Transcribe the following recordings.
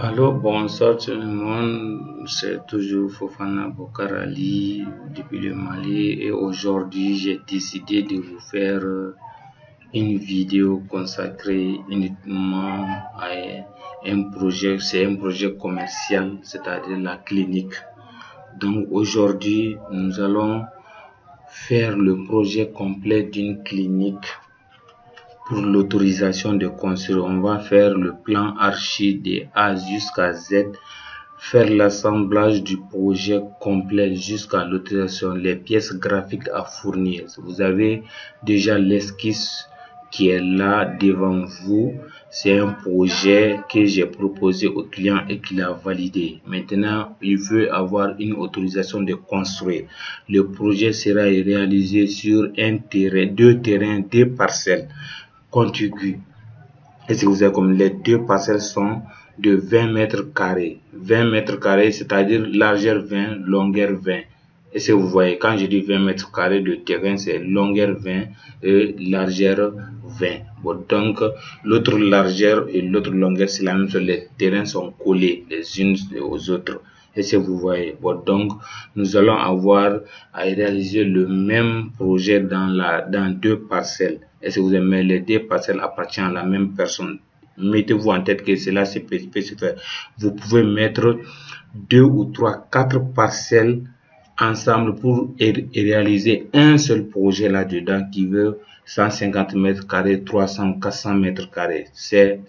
Allô, bonsoir tout le monde, c'est toujours Fofana Bokar Ali depuis le Mali et aujourd'hui j'ai décidé de vous faire une vidéo consacrée uniquement à un projet, c'est un projet commercial, c'est-à-dire la clinique. Donc aujourd'hui nous allons faire le projet complet d'une clinique. Pour l'autorisation de construire, on va faire le plan archi de A jusqu'à Z, faire l'assemblage du projet complet jusqu'à l'autorisation, les pièces graphiques à fournir. Vous avez déjà l'esquisse qui est là devant vous. C'est un projet que j'ai proposé au client et qu'il a validé. Maintenant, il veut avoir une autorisation de construire. Le projet sera réalisé sur un terrain, deux parcelles contigus. Et si vous avez comme les deux parcelles sont de 20 mètres carrés. 20 mètres carrés, c'est-à-dire largeur 20, longueur 20. Et si vous voyez, quand je dis 20 mètres carrés de terrain, c'est longueur 20 et largeur 20. Bon, donc, l'autre largeur et l'autre longueur, c'est la même chose. Les terrains sont collés les unes aux autres. Et si vous voyez, bon, donc, nous allons avoir à réaliser le même projet dans deux parcelles. Et si vous aimez, les deux parcelles appartiennent à la même personne. Mettez-vous en tête que cela peut se faire. Vous pouvez mettre 2 ou 3, 4 parcelles ensemble pour réaliser un seul projet là-dedans qui veut 150 mètres carrés, 300, 400 mètres carrés. C'est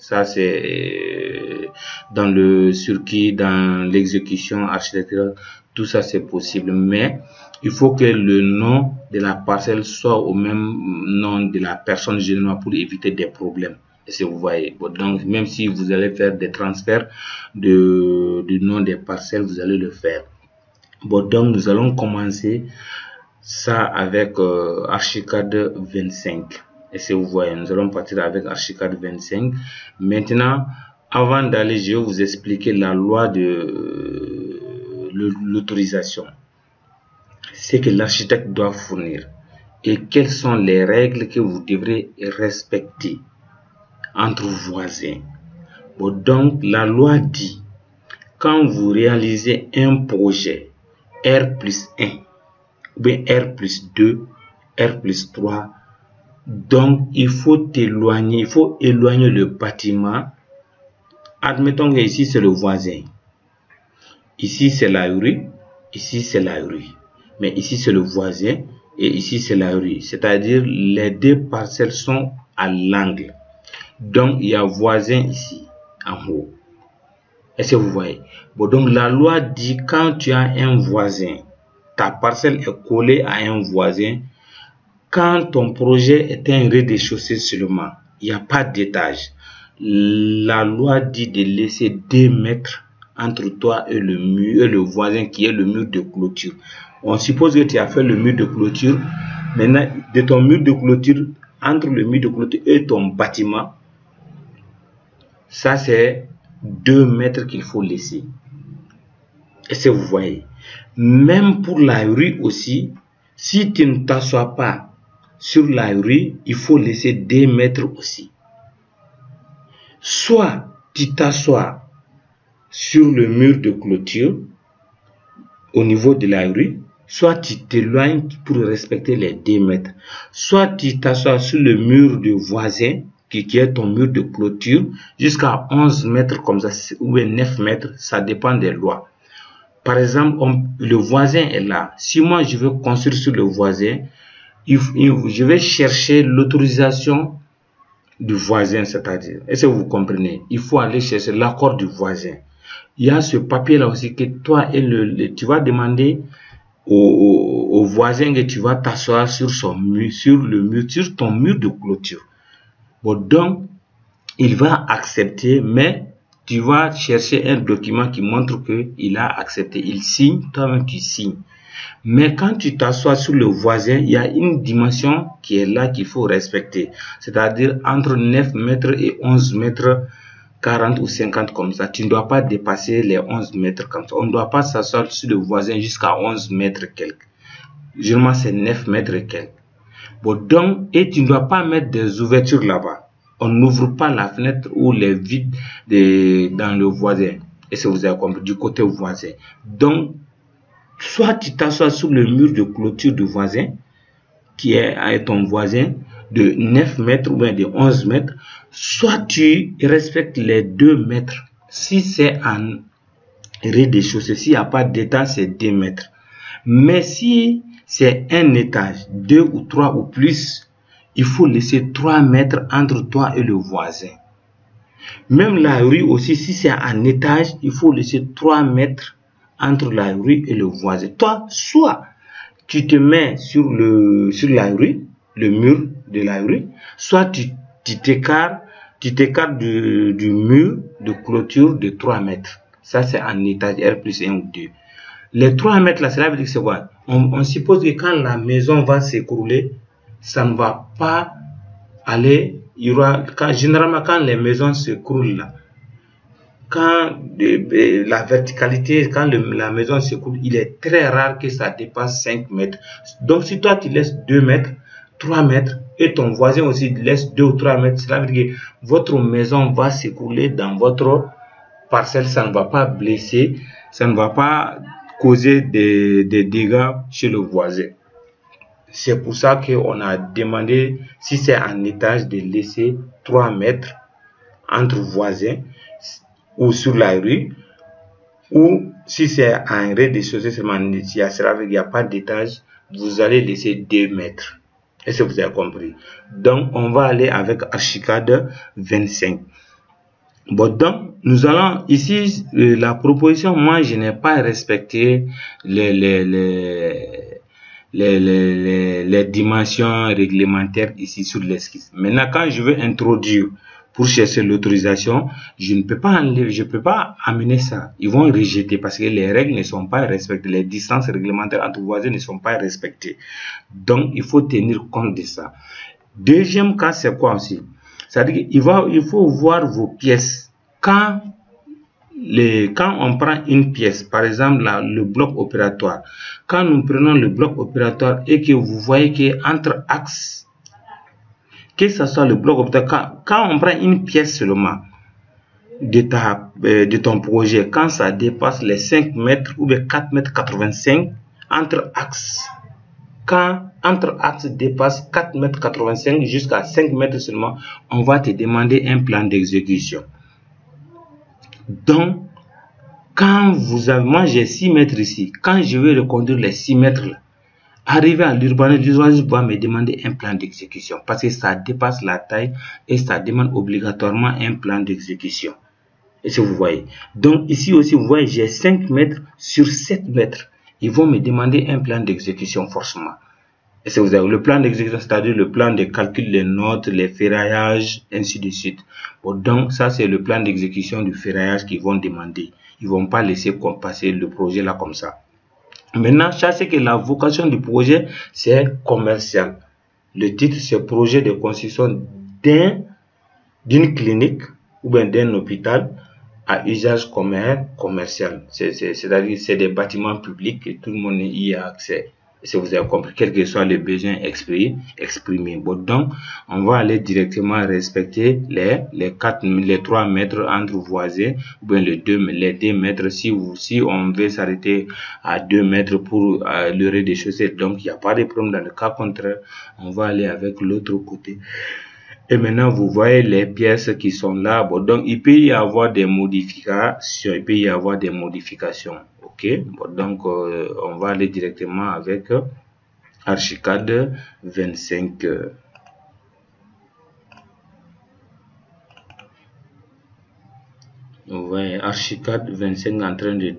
dans le circuit, dans l'exécution architecturale, tout ça c'est possible. Mais il faut que le nom de la parcelle soit au même nom de la personne généralement pour éviter des problèmes. Et si vous voyez, donc même si vous allez faire des transferts du nom des parcelles, vous allez le faire. Bon, donc nous allons commencer ça avec Archicad 25. Et si vous voyez, nous allons partir avec Archicad 25. Maintenant, avant d'aller, je vais vous expliquer la loi de l'autorisation. C'est que l'architecte doit fournir et quelles sont les règles que vous devrez respecter entre voisins. Bon, donc, la loi dit, quand vous réalisez un projet R plus 1, ou bien R plus 2, R plus 3, donc il faut éloigner le bâtiment. Admettons que ici c'est le voisin, ici c'est la rue, ici c'est la rue, mais ici c'est le voisin et ici c'est la rue, c'est-à-dire les deux parcelles sont à l'angle. Donc il y a voisin ici en haut. Est-ce que vous voyez? Bon, donc la loi dit quand tu as un voisin, ta parcelle est collée à un voisin, quand ton projet est un rez-de-chaussée seulement, il n'y a pas d'étage. La loi dit de laisser 2 mètres entre toi et le mur, et le voisin qui est le mur de clôture. On suppose que tu as fait le mur de clôture. Maintenant, de ton mur de clôture, entre le mur de clôture et ton bâtiment, ça c'est 2 mètres qu'il faut laisser. Est-ce que vous voyez? Même pour la rue aussi, si tu ne t'assois pas sur la rue, il faut laisser 2 mètres aussi. Soit tu t'assois sur le mur de clôture au niveau de la rue, soit tu t'éloignes pour respecter les 2 mètres. Soit tu t'assois sur le mur du voisin, qui est ton mur de clôture, jusqu'à 11 mètres comme ça, ou 9 mètres, ça dépend des lois. Par exemple, le voisin est là. Si moi je veux construire sur le voisin, je vais chercher l'autorisation du voisin, c'est-à-dire, est-ce que vous comprenez? Il faut aller chercher l'accord du voisin. Il y a ce papier-là aussi que toi et tu vas demander au voisin que tu vas t'asseoir sur son mur, sur ton mur de clôture. Bon, donc, il va accepter, mais tu vas chercher un document qui montre qu'il a accepté. Il signe, toi-même tu signes. Mais quand tu t'assois sur le voisin, il y a une dimension qui est là qu'il faut respecter. C'est-à-dire entre 9 mètres et 11 mètres 40 ou 50 comme ça. Tu ne dois pas dépasser les 11 mètres comme ça. On ne doit pas s'asseoir sur le voisin jusqu'à 11 mètres quelques. Généralement, c'est 9 mètres et quelques. Bon, donc, et tu ne dois pas mettre des ouvertures là-bas. On n'ouvre pas la fenêtre ou les vides dans le voisin. Et ça vous avez compris, du côté voisin. Donc, soit tu t'assois sur le mur de clôture du voisin, qui est à ton voisin, de 9 mètres ou bien de 11 mètres, soit tu respectes les 2 mètres. Si c'est en rez-de-chaussée, s'il n'y a pas d'étage, c'est 2 mètres. Mais si c'est un étage, 2 ou 3 ou plus, il faut laisser 3 mètres entre toi et le voisin. Même la rue aussi, si c'est un étage, il faut laisser 3 mètres entre la rue et le voisin. Toi, soit tu te mets sur la rue, le mur de la rue, soit tu t'écartes du mur de clôture de 3 mètres. Ça, c'est un étage R plus 1 ou 2. Les 3 mètres là, cela veut dire que c'est quoi? On suppose que quand la maison va s'écrouler, ça ne va pas aller. Généralement, quand les maisons s'écroulent là, quand la verticalité, quand la maison s'écoule, il est très rare que ça dépasse 5 mètres. Donc, si toi, tu laisses 2 mètres, 3 mètres, et ton voisin aussi laisse 2 ou 3 mètres, cela veut dire que votre maison va s'écouler dans votre parcelle, ça ne va pas blesser, ça ne va pas causer des dégâts chez le voisin. C'est pour ça qu'on a demandé, si c'est un étage, de laisser 3 mètres entre voisins ou sur la rue, ou si c'est un rez-de-chaussée, cela veut dire qu'il n'y a pas d'étage, vous allez laisser 2 mètres. Est-ce que vous avez compris? Donc, on va aller avec Archicad 25. Bon, donc, nous allons ici, la proposition, moi, je n'ai pas respecté les dimensions réglementaires ici sur l'esquisse. Maintenant, quand je veux introduire pour chercher l'autorisation, je ne peux pas enlever, je peux pas amener ça. Ils vont rejeter parce que les règles ne sont pas respectées, les distances réglementaires entre voisins ne sont pas respectées. Donc, il faut tenir compte de ça. Deuxième cas, c'est quoi aussi? C'est-à-dire qu'il faut voir vos pièces. Quand on prend une pièce, par exemple le bloc opératoire, quand nous prenons le bloc opératoire et que vous voyez qu'entre axes, que ce soit le bloc opératoire, quand on prend une pièce seulement de ton projet, quand ça dépasse les 5 mètres ou les 4 mètres 85 entre axes, quand entre axes dépasse 4 mètres 85 jusqu'à 5 mètres seulement, on va te demander un plan d'exécution. Donc, quand moi j'ai 6 mètres ici, quand je vais reconduire les 6 mètres là, arriver à l'urbanisme va me demander un plan d'exécution parce que ça dépasse la taille et ça demande obligatoirement un plan d'exécution. Et si vous voyez, donc ici aussi vous voyez, j'ai 5 mètres sur 7 mètres. Ils vont me demander un plan d'exécution forcément. Et si vous avez le plan d'exécution, c'est-à-dire le plan de calcul des notes, les ferraillages, ainsi de suite. Bon, donc ça c'est le plan d'exécution du ferraillage qu'ils vont demander. Ils vont pas laisser passer le projet là comme ça. Maintenant, sachez que la vocation du projet, c'est commercial. Le titre, c'est projet de construction d'une clinique ou bien d'un hôpital à usage commercial. C'est-à-dire c'est des bâtiments publics et tout le monde y a accès. Si vous avez compris, quel que soit le besoin exprimé. Bon, donc, on va aller directement respecter les 3 mètres entre voisins, ou bien les 2 mètres. Si on veut s'arrêter à 2 mètres pour le rez-de-chaussée, donc il n'y a pas de problème. Dans le cas contraire, on va aller avec l'autre côté. Et maintenant, vous voyez les pièces qui sont là. Bon, donc, il peut y avoir des modifications. Ok. Bon, donc, on va aller directement avec Archicad 25. Vous voyez Archicad 25 en train de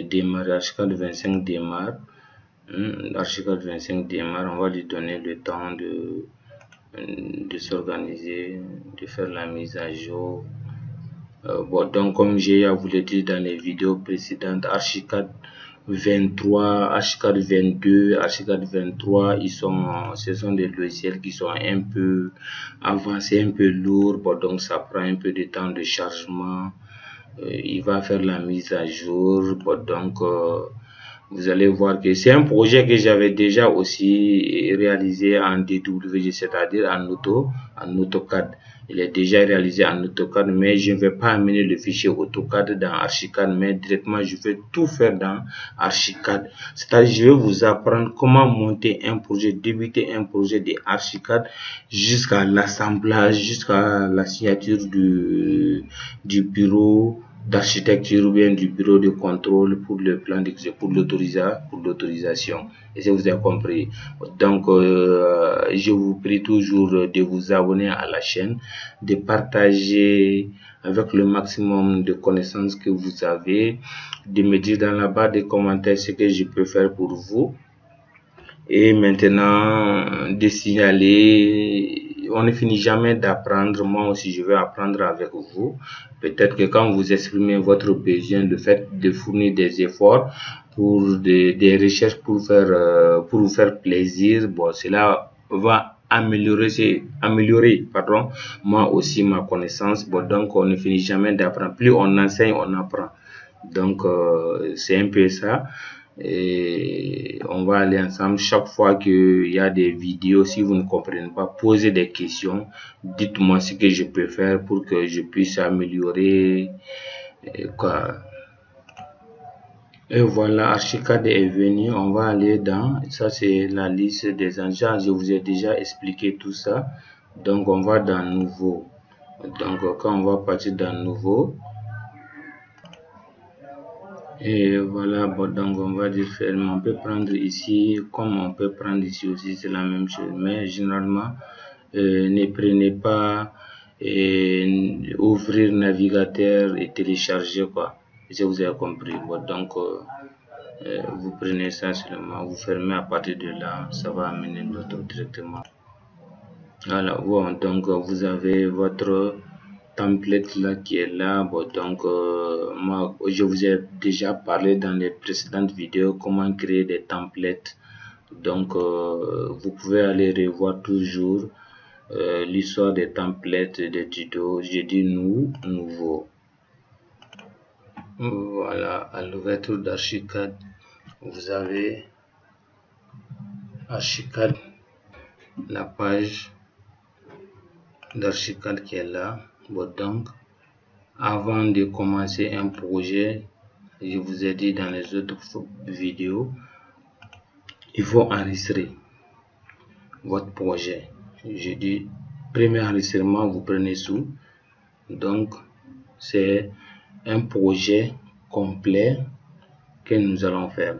démarrer. Archicad 25 démarre. Archicad 25 démarre. On va lui donner le temps de s'organiser, de faire la mise à jour. Bon, donc comme j'ai vous l'ai dit dans les vidéos précédentes, Archicad 23, Archicad 22, Archicad 23, ce sont des logiciels qui sont un peu avancés, un peu lourds. Bon, donc ça prend un peu de temps de chargement. Il va faire la mise à jour. Bon, donc vous allez voir que c'est un projet que j'avais déjà aussi réalisé en DWG, c'est-à-dire en AutoCAD. Il est déjà réalisé en AutoCAD, mais je ne vais pas amener le fichier AutoCAD dans Archicad, mais directement je vais tout faire dans Archicad. C'est-à-dire je vais vous apprendre comment monter un projet, débuter un projet de Archicad jusqu'à l'assemblage, jusqu'à la signature du bureau d'architecture ou bien du bureau de contrôle pour le plan pour l'autorisation. Et si vous avez compris. Donc, je vous prie toujours de vous abonner à la chaîne, de partager avec le maximum de connaissances que vous avez, de me dire dans la barre des commentaires ce que je peux faire pour vous. Et maintenant, de signaler, on ne finit jamais d'apprendre. Moi aussi, je vais apprendre avec vous. Peut-être que quand vous exprimez votre besoin, le fait de fournir des efforts pour des recherches pour vous faire plaisir, bon, cela va améliorer, pardon, moi aussi ma connaissance. Bon, donc on ne finit jamais d'apprendre. Plus on enseigne, on apprend. Donc c'est un peu ça. Et on va aller ensemble. Chaque fois qu'il y a des vidéos, si vous ne comprenez pas, posez des questions, dites-moi ce que je peux faire pour que je puisse améliorer quoi. Et voilà, Archicad est venu. On va aller dans, ça c'est la liste des engins, je vous ai déjà expliqué tout ça. Donc on va dans nouveau. Donc quand on va partir dans nouveau, et voilà, bon, donc on va dire on peut prendre ici comme on peut prendre ici aussi, c'est la même chose, mais généralement ne prenez pas ouvrir navigateur et télécharger quoi, si vous avez compris. Bon, donc vous prenez ça seulement, vous fermez, à partir de là ça va amener l'autre directement. Voilà, bon, donc vous avez votre template là qui est là. Bon, donc moi je vous ai déjà parlé dans les précédentes vidéos comment créer des templates. Donc vous pouvez aller revoir toujours l'histoire des templates des tutos. J'ai dit nouveau. Voilà, à l'ouverture d'Archicad, vous avez Archicad, la page d'Archicad qui est là. Bon, donc avant de commencer un projet, je vous ai dit dans les autres vidéos, il faut enregistrer votre projet. Je dis premier enregistrement, vous prenez sous. Donc c'est un projet complet que nous allons faire.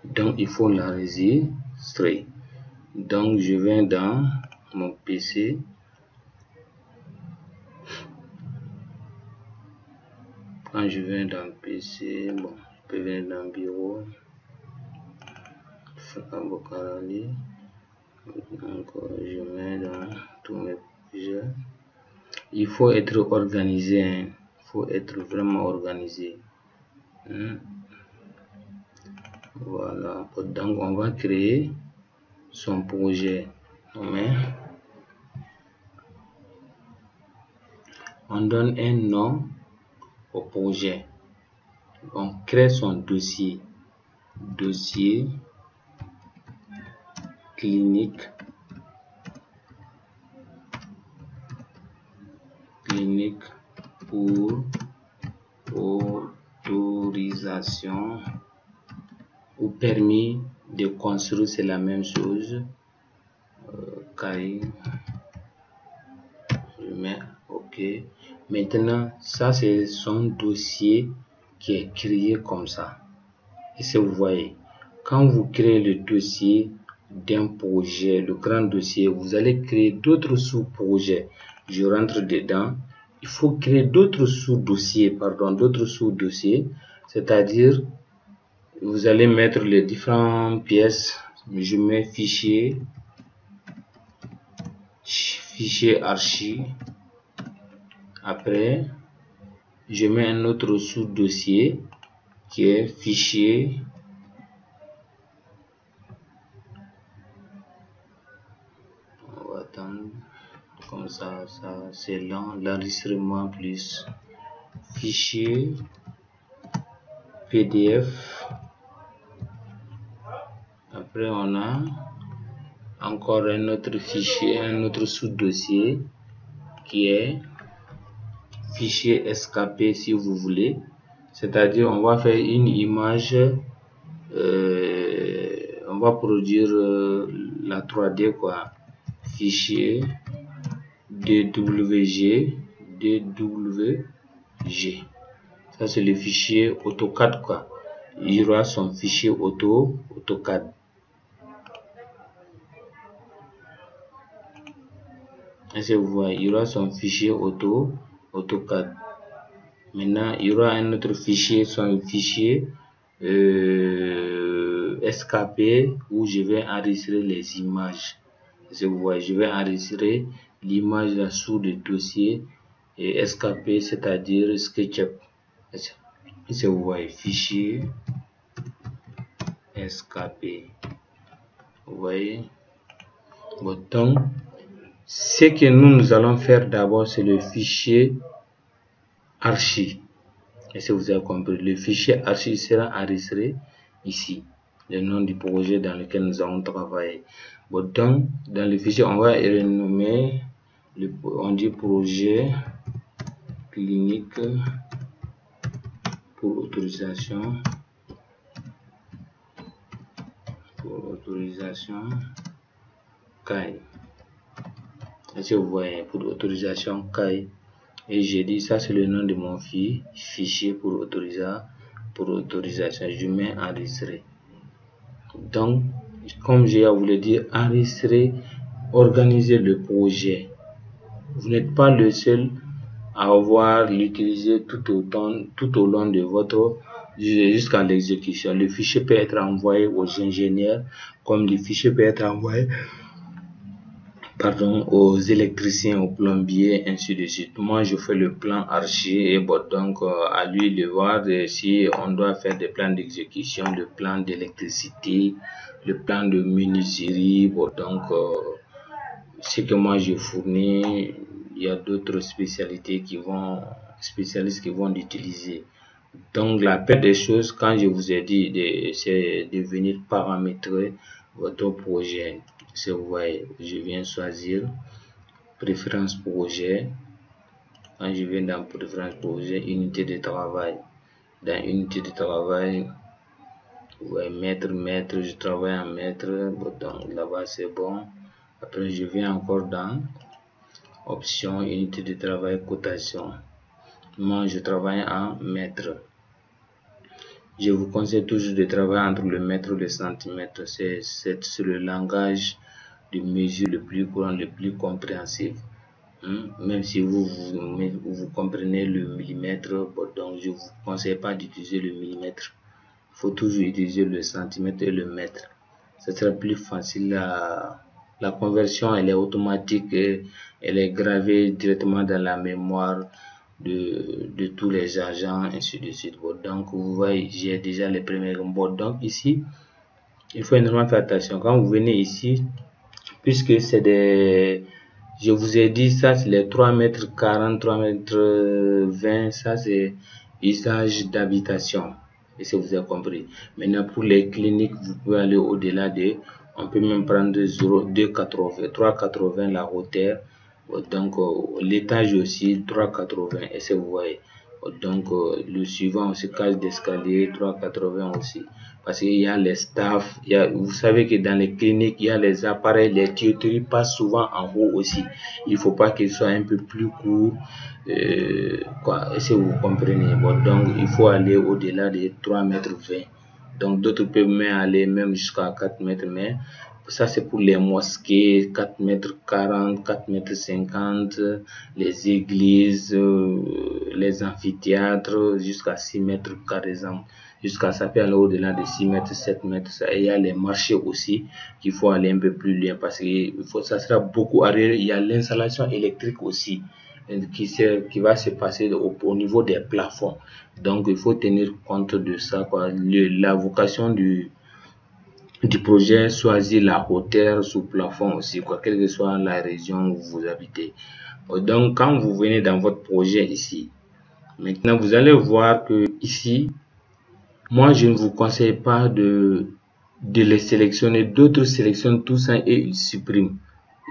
Donc il faut l'enregistrer. Donc je viens dans mon PC. Quand je viens dans le PC, bon, je peux venir dans le bureau. Donc je mets dans tous mes projets. Il faut être organisé, hein. Il faut être vraiment organisé. Voilà, donc on va créer son projet. On donne un nom au projet. On crée son dossier clinique pour autorisation ou permis de construire, c'est la même chose. Je mets OK. Maintenant ça c'est son dossier qui est créé comme ça. Et si vous voyez, quand vous créez le dossier d'un projet, le grand dossier, vous allez créer d'autres sous-projets. Je rentre dedans. Il faut créer d'autres sous-dossiers, c'est-à-dire vous allez mettre les différentes pièces. Je mets fichier archi. Après, je mets un autre sous-dossier qui est fichier comme ça c'est lent, l'enregistrement plus fichier PDF. Après on a encore un autre fichier, un autre sous-dossier qui est fichier SKP si vous voulez. C'est-à-dire on va faire une image, on va produire la 3D quoi. Fichier DWG. Ça c'est le fichier AutoCAD quoi. Il y aura son fichier AutoCAD. Et vous voyez, il y aura son fichier AutoCAD. Maintenant, il y aura un autre fichier, son fichier SKP où je vais enregistrer les images. Et vous voyez, je vais enregistrer l'image là sous le dossier et SKP, c'est-à-dire SketchUp. Et vous voyez, fichier SKP. Vous voyez. Bon, donc, ce que nous allons faire d'abord, c'est le fichier archi. Et si vous avez compris, le fichier archi sera enregistré ici, le nom du projet dans lequel nous allons travailler. Bon, donc, dans le fichier, on va renommer, on dit projet clinique pour autorisation CAI. Et si vous voyez, pour autorisation CAI. Et j'ai dit ça c'est le nom de mon fichier pour autorisation. Je mets enregistrer. Donc, comme j'ai à vous le dire, enregistrer, organiser le projet. Vous n'êtes pas le seul à avoir l'utiliser tout au long de votre jusqu'à l'exécution. Le fichier peut être envoyé aux ingénieurs, comme le fichier peut être envoyé aux électriciens, aux plombiers, ainsi de suite. Moi, je fais le plan archi et bon, donc à lui de voir si on doit faire des plans d'exécution, le plan d'électricité, le plan de menuiserie. Bon, donc ce que moi je fournis, il y a d'autres spécialistes qui vont l'utiliser. Donc la paire des choses, quand je vous ai dit, c'est de venir paramétrer votre projet. Si vous voyez, je viens choisir préférence projet. Quand je viens dans préférence projet, unité de travail. Dans unité de travail, vous voyez mètre, je travaille en mètre. Donc là-bas c'est bon. Après je viens encore dans option unité de travail cotation. Moi je travaille en mètre. Je vous conseille toujours de travailler entre le mètre et le centimètre. C'est le langage de mesure le plus courant, le plus compréhensible. Même si vous comprenez le millimètre, donc je ne vous conseille pas d'utiliser le millimètre. Il faut toujours utiliser le centimètre et le mètre. Ce sera plus facile. La conversion, elle est automatique et elle est gravée directement dans la mémoire de tous les agents, ainsi de suite. Donc vous voyez, j'ai déjà les premiers mots. Donc ici, il faut énormément faire attention. Quand vous venez ici, puisque c'est des, je vous ai dit, ça c'est les 3 mètres 40, 3 mètres 20, ça c'est usage d'habitation. Et si vous avez compris. Maintenant pour les cliniques, vous pouvez aller au-delà de, on peut même prendre 2,80, 3,80 la hauteur. Donc l'étage aussi 3,80 et c'est vous voyez. Donc le suivant aussi, cage d'escalier 3,80 aussi, parce qu'il y a les staffs, vous savez que dans les cliniques il y a les appareils, les tuyauteries passent souvent en haut aussi. Il faut pas qu'ils soient un peu plus courts, quoi, et si vous comprenez. Donc il faut aller au-delà de 3,20 mètres. Donc d'autres peuvent même aller même jusqu'à 4 mètres, mais ça c'est pour les mosquées, 4 mètres 40, 4 mètres 50, les églises, les amphithéâtres, jusqu'à 6 mètres par exemple. Jusqu'à ça peut aller au-delà de 6 mètres, 7 mètres. Et il y a les marchés aussi qu'il faut aller un peu plus loin parce que ça sera beaucoup arrière. Il y a l'installation électrique aussi qui va se passer au niveau des plafonds. Donc il faut tenir compte de ça, quoi. La vocation du projet, choisir la hauteur sous plafond aussi, quoi, quelle que soit la région où vous habitez. Donc quand vous venez dans votre projet ici, maintenant vous allez voir que ici, moi je ne vous conseille pas de les sélectionner. D'autres sélectionnent tout ça et ils suppriment.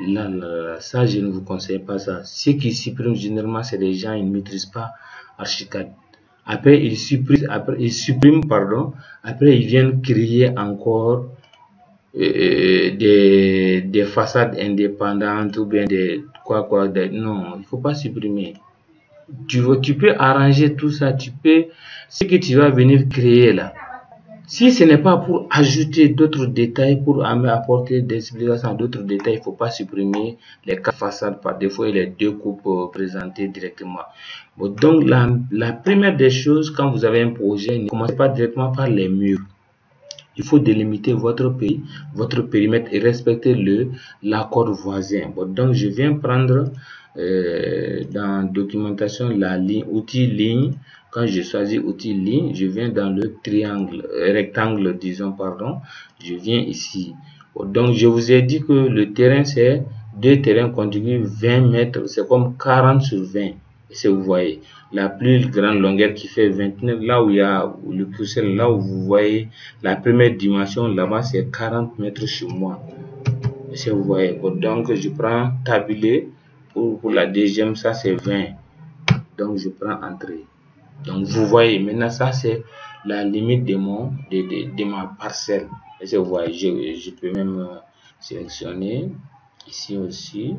Là, ça, je ne vous conseille pas ça. Ceux qui suppriment généralement, c'est des gens, ils ne maîtrisent pas Archicad. Après, ils suppriment, pardon. Après, ils viennent créer encore des façades indépendantes ou bien des non, il faut pas supprimer. Tu peux arranger tout ça, ce que tu vas venir créer là. Si ce n'est pas pour ajouter d'autres détails, pour apporter des explications à d'autres détails, il ne faut pas supprimer les 4 façades par défaut et les 2 coupes présentées directement. Bon, donc, la première des choses, quand vous avez un projet, ne commencez pas directement par les murs. Il faut délimiter votre pays, votre périmètre et respecter l'accord voisin. Bon, donc, je viens prendre dans documentation la ligne, outil ligne. Quand je choisis outil ligne, je viens dans le rectangle, disons, pardon. Je viens ici. Bon, donc, je vous ai dit que le terrain, c'est 2 terrains contigus 20 mètres. C'est comme 40 sur 20. Si vous voyez, la plus grande longueur qui fait 29, là où il y a le curseur, là où vous voyez la première dimension, là-bas, c'est 40 mètres chez moi. Si vous voyez, bon, donc je prends tabulé. Pour la deuxième, ça c'est 20. Donc je prends entrée. Donc vous voyez, maintenant ça c'est la limite de ma parcelle. Et vous voyez, je peux même sélectionner ici aussi.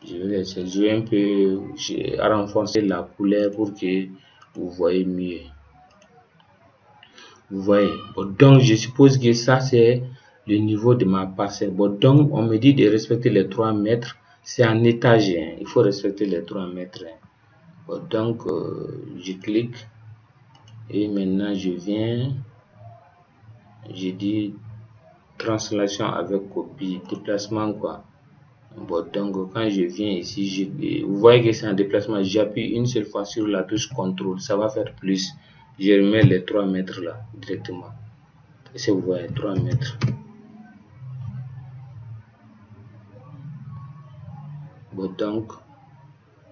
Je vais un peu renforcer la couleur pour que vous voyez mieux. Vous voyez, bon, donc je suppose que ça c'est le niveau de ma parcelle. Bon, donc on me dit de respecter les 3 mètres. C'est en étage, hein. Il faut respecter les 3 mètres. Hein. Bon, donc je clique et maintenant je viens, je dis translation avec copie, déplacement quoi. Bon, donc quand je viens ici, vous voyez que c'est un déplacement, j'appuie une seule fois sur la touche contrôle, ça va faire plus. Je remets les 3 mètres là directement. Et si vous voyez 3 mètres. Bon, donc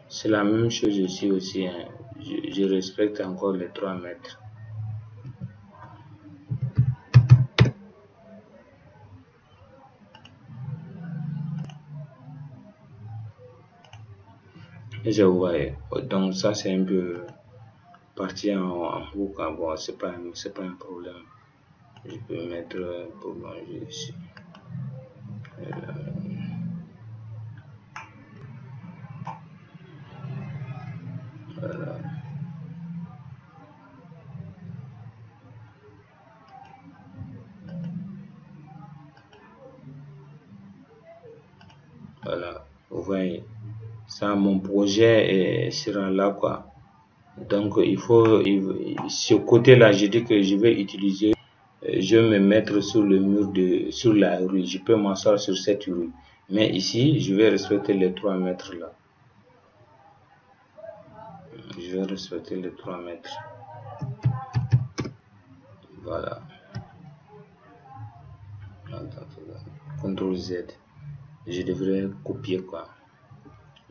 c'est la même chose ici aussi. Hein. Je respecte encore les 3 mètres. Et je vois, donc ça c'est un peu parti en haut. Bon, c'est pas un problème. Je peux mettre prolonger ici. Voilà. Voilà, vous voyez, ça, mon projet sera là, quoi. Donc, ce côté-là, je dis que je vais utiliser, je vais me mettre sur le mur sur la rue. Je peux m'asseoir sur cette rue. Mais ici, je vais respecter les 3 mètres là. Je vais respecter les 3 mètres. Voilà. CTRL Z. Je devrais copier quoi.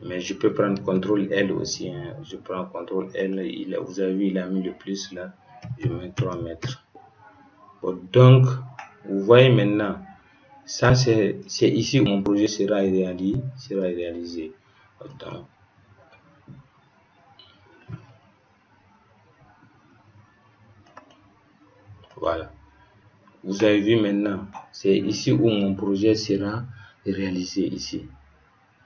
Mais je peux prendre CTRL L aussi. Hein. Je prends CTRL L. Vous avez vu, il a mis le plus là. Je mets 3 mètres. Bon, donc, vous voyez maintenant. Ça, c'est ici où mon projet sera réalisé. Donc, voilà. Vous avez vu maintenant. C'est ici où mon projet sera réalisé ici.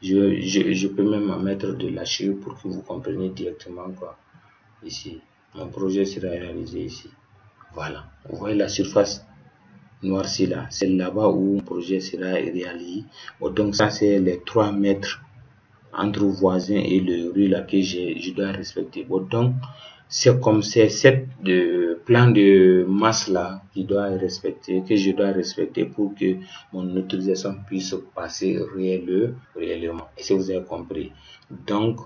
Je peux même mettre de l'archive pour que vous compreniez directement quoi. Ici, mon projet sera réalisé ici. Voilà, vous voyez la surface noircie là, c'est là-bas où mon projet sera réalisé. Bon, donc ça c'est les 3 mètres entre voisins et le rue là que je dois respecter. Bon, donc c'est comme c'est cette plan de masse là que je dois respecter pour que mon autorisation puisse passer réellement. Et si vous avez compris. Donc,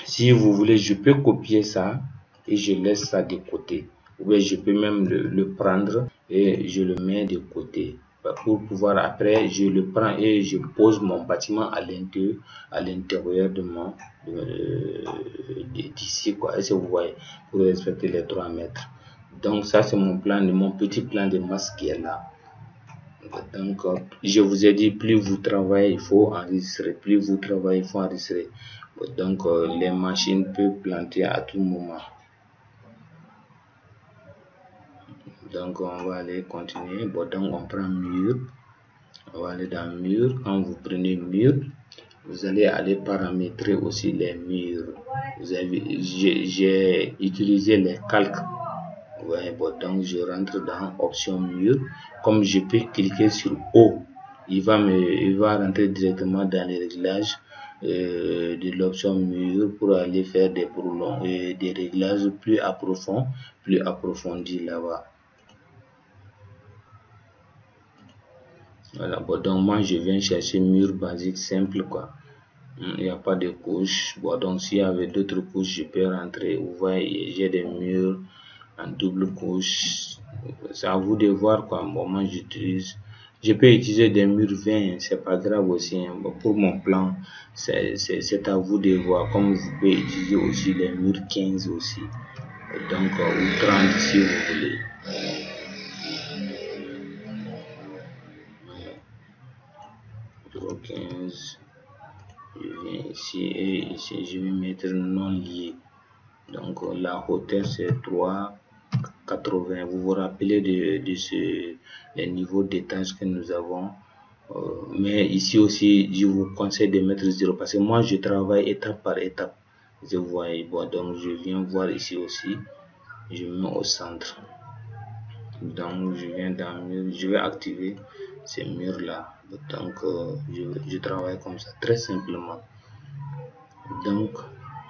si vous voulez, je peux copier ça et je laisse ça de côté. Ou bien je peux même le prendre et je le mets de côté. Pour pouvoir après, je le prends et je pose mon bâtiment à l'intérieur de mon d'ici quoi. Est-ce que vous voyez, pour respecter les 3 mètres. Donc ça c'est mon petit plan de masse qui est là. Donc, je vous ai dit, plus vous travaillez, il faut enregistrer. Plus vous travaillez, il faut enregistrer. Donc, les machines peuvent planter à tout moment. Donc, on va aller continuer. Donc, on prend mur. On va aller dans mur. Quand vous prenez mur, vous allez aller paramétrer aussi les murs. J'ai utilisé les calques. Ouais, bon, donc je rentre dans option mur. Comme je peux cliquer sur O, il va rentrer directement dans les réglages de l'option mur pour aller faire des réglages plus approfondis là-bas. Voilà, bon, donc moi je viens chercher mur basique simple quoi. Il n'y a pas de couche. Bon, donc s'il y avait d'autres couches, je peux rentrer. Vous voyez, j'ai des murs en double couche. C'est à vous de voir quoi. Bon, moi j'utilise. Je peux utiliser des murs 20, c'est pas grave aussi. Hein. Bon, pour mon plan, c'est à vous de voir. Comme vous pouvez utiliser aussi les murs 15 aussi. Donc, ou 30 si vous voulez. 15. Je viens ici et ici je vais mettre non lié. Donc la hauteur c'est 3,80. Vous vous rappelez de les niveaux d'étage que nous avons. Mais ici aussi je vous conseille de mettre 0 parce que moi je travaille étape par étape. Je vois, bon, donc je viens voir ici aussi. Je mets au centre. Donc je viens dans mur, je vais activer ces murs là. Donc je travaille comme ça très simplement. Donc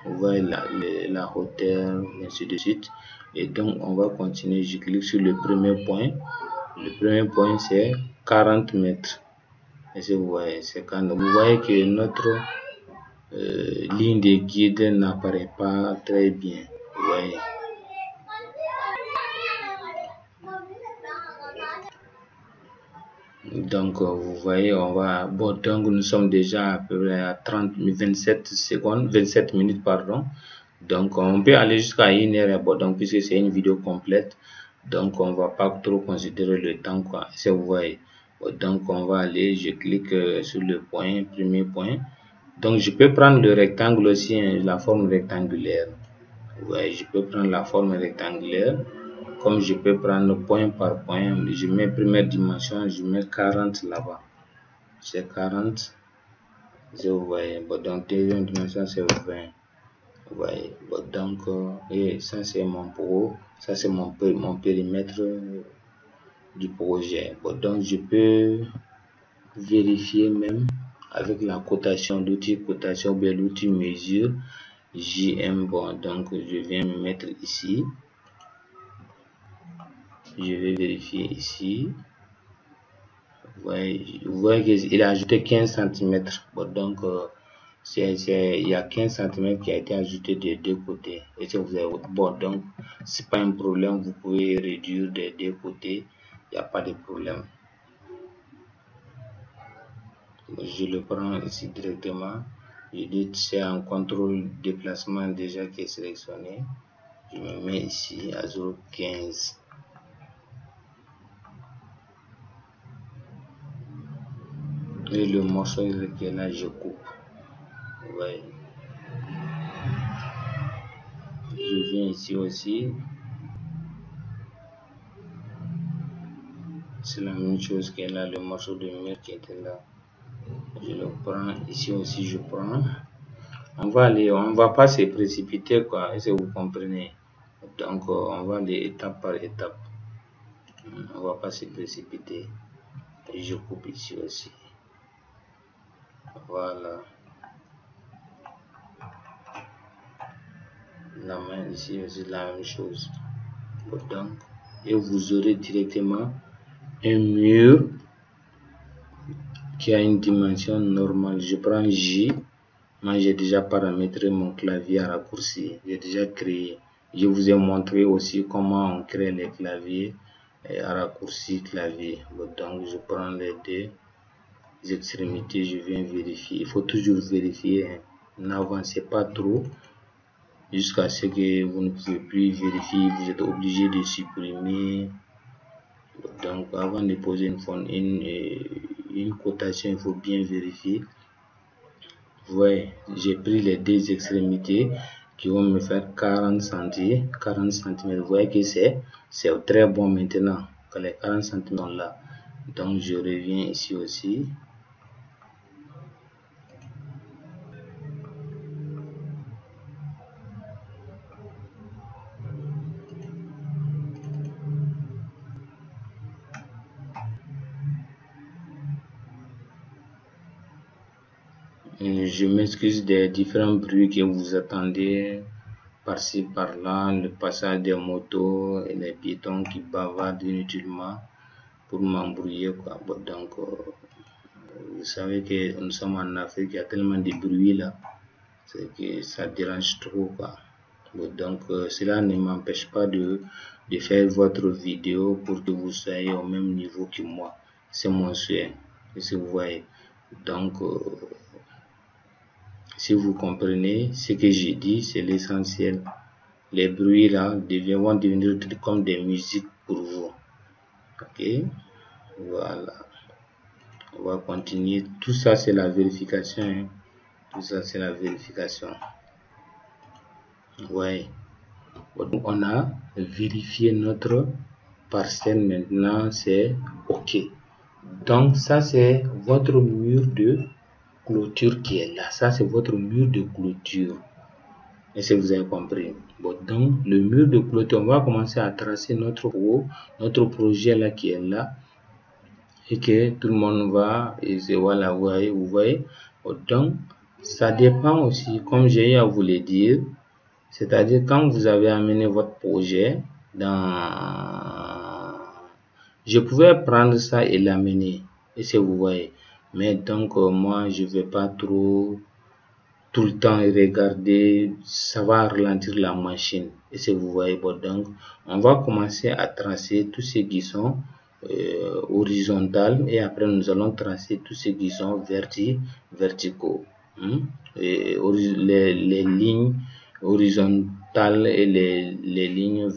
on voit la hauteur, ainsi de suite. Et donc on va continuer. Je clique sur le premier point. Le premier point c'est 40 mètres. Et si vous voyez, c'est quand vous voyez que notre ligne de guide n'apparaît pas très bien. Vous voyez. Donc vous voyez, on va bon, donc nous sommes déjà à peu près à 27 minutes pardon. Donc on peut aller jusqu'à 1 heure bon, donc puisque c'est une vidéo complète, donc on va pas trop considérer le temps quoi. Si vous voyez, bon, donc on va aller, je clique sur le premier point. Donc je peux prendre le rectangle aussi, hein, la forme rectangulaire. Ouais, je peux prendre la forme rectangulaire. Comme je peux prendre point par point, je mets première dimension, je mets 40 là-bas. C'est 40. Vous voyez, bon, donc deuxième dimension c'est 20. Vous voyez, bon, donc, et ça c'est mon pot, ça c'est mon périmètre du projet. Bon, donc je peux vérifier même avec la cotation, l'outil cotation, bien l'outil mesure JM. Bon, donc je viens me mettre ici. Je vais vérifier ici. Vous voyez qu'il a ajouté 15 cm. Bon, donc, il y a 15 cm qui a été ajouté des deux côtés. Et si vous avez, bon, donc, c'est pas un problème. Vous pouvez réduire des deux côtés. Il n'y a pas de problème. Je le prends ici directement. Je dis c'est un contrôle déplacement déjà qui est sélectionné. Je me mets ici à 0,15. Et le morceau qui est là, je coupe. Ouais. Je viens ici aussi. C'est la même chose qui est là, le morceau de mur qui était là. Je le prends ici aussi, je prends. On va aller, on va pas se précipiter quoi, est-ce que vous comprenez? Donc on va aller étape par étape. On va pas se précipiter. Et je coupe ici aussi. Voilà. La main ici aussi la même chose. Donc, et vous aurez directement un mur qui a une dimension normale. Je prends J. Moi j'ai déjà paramétré mon clavier à raccourci. J'ai déjà créé. Je vous ai montré aussi comment on crée les claviers à raccourci clavier. Donc je prends les deux extrémités, je viens vérifier. Il faut toujours vérifier. Hein. N'avancez pas trop jusqu'à ce que vous ne pouvez plus vérifier. Vous êtes obligé de supprimer. Donc avant de poser une cotation, il faut bien vérifier. Vous voyez, j'ai pris les deux extrémités qui vont me faire 40 cm. Vous voyez que c'est très bon maintenant que les 40 cm sont là. Donc je reviens ici aussi. Je m'excuse des différents bruits que vous attendez par-ci par-là, le passage des motos et les piétons qui bavardent inutilement pour m'embrouiller, quoi. Bon, donc vous savez que nous sommes en Afrique, il y a tellement de bruit là, c'est que ça dérange trop, quoi. Bon, donc cela ne m'empêche pas de faire votre vidéo pour que vous soyez au même niveau que moi. C'est mon souhait, si vous voyez. Donc si vous comprenez ce que j'ai dit, c'est l'essentiel. Les bruits là vont devenir comme des musiques pour vous. Ok, voilà. On va continuer. Tout ça, c'est la vérification. Hein. Tout ça, c'est la vérification. Ouais. Donc, on a vérifié notre parcelle. Maintenant, c'est OK. Donc, ça, c'est votre mur de clôture qui est là. Ça, c'est votre mur de clôture. Et si vous avez compris. Bon, donc, le mur de clôture, on va commencer à tracer notre projet là qui est là. Et que tout le monde va, et voilà, vous voyez. Donc, ça dépend aussi, comme j'ai eu à vous le dire, c'est-à-dire quand vous avez amené votre projet dans... Je pouvais prendre ça et l'amener, et si vous voyez. Mais donc, moi, je ne vais pas trop tout le temps regarder, ça va ralentir la machine. Et si vous voyez, bon, donc, on va commencer à tracer tous ceux qui sont horizontales et après nous allons tracer tous ceux qui sont verticaux. Et les lignes horizontales et les lignes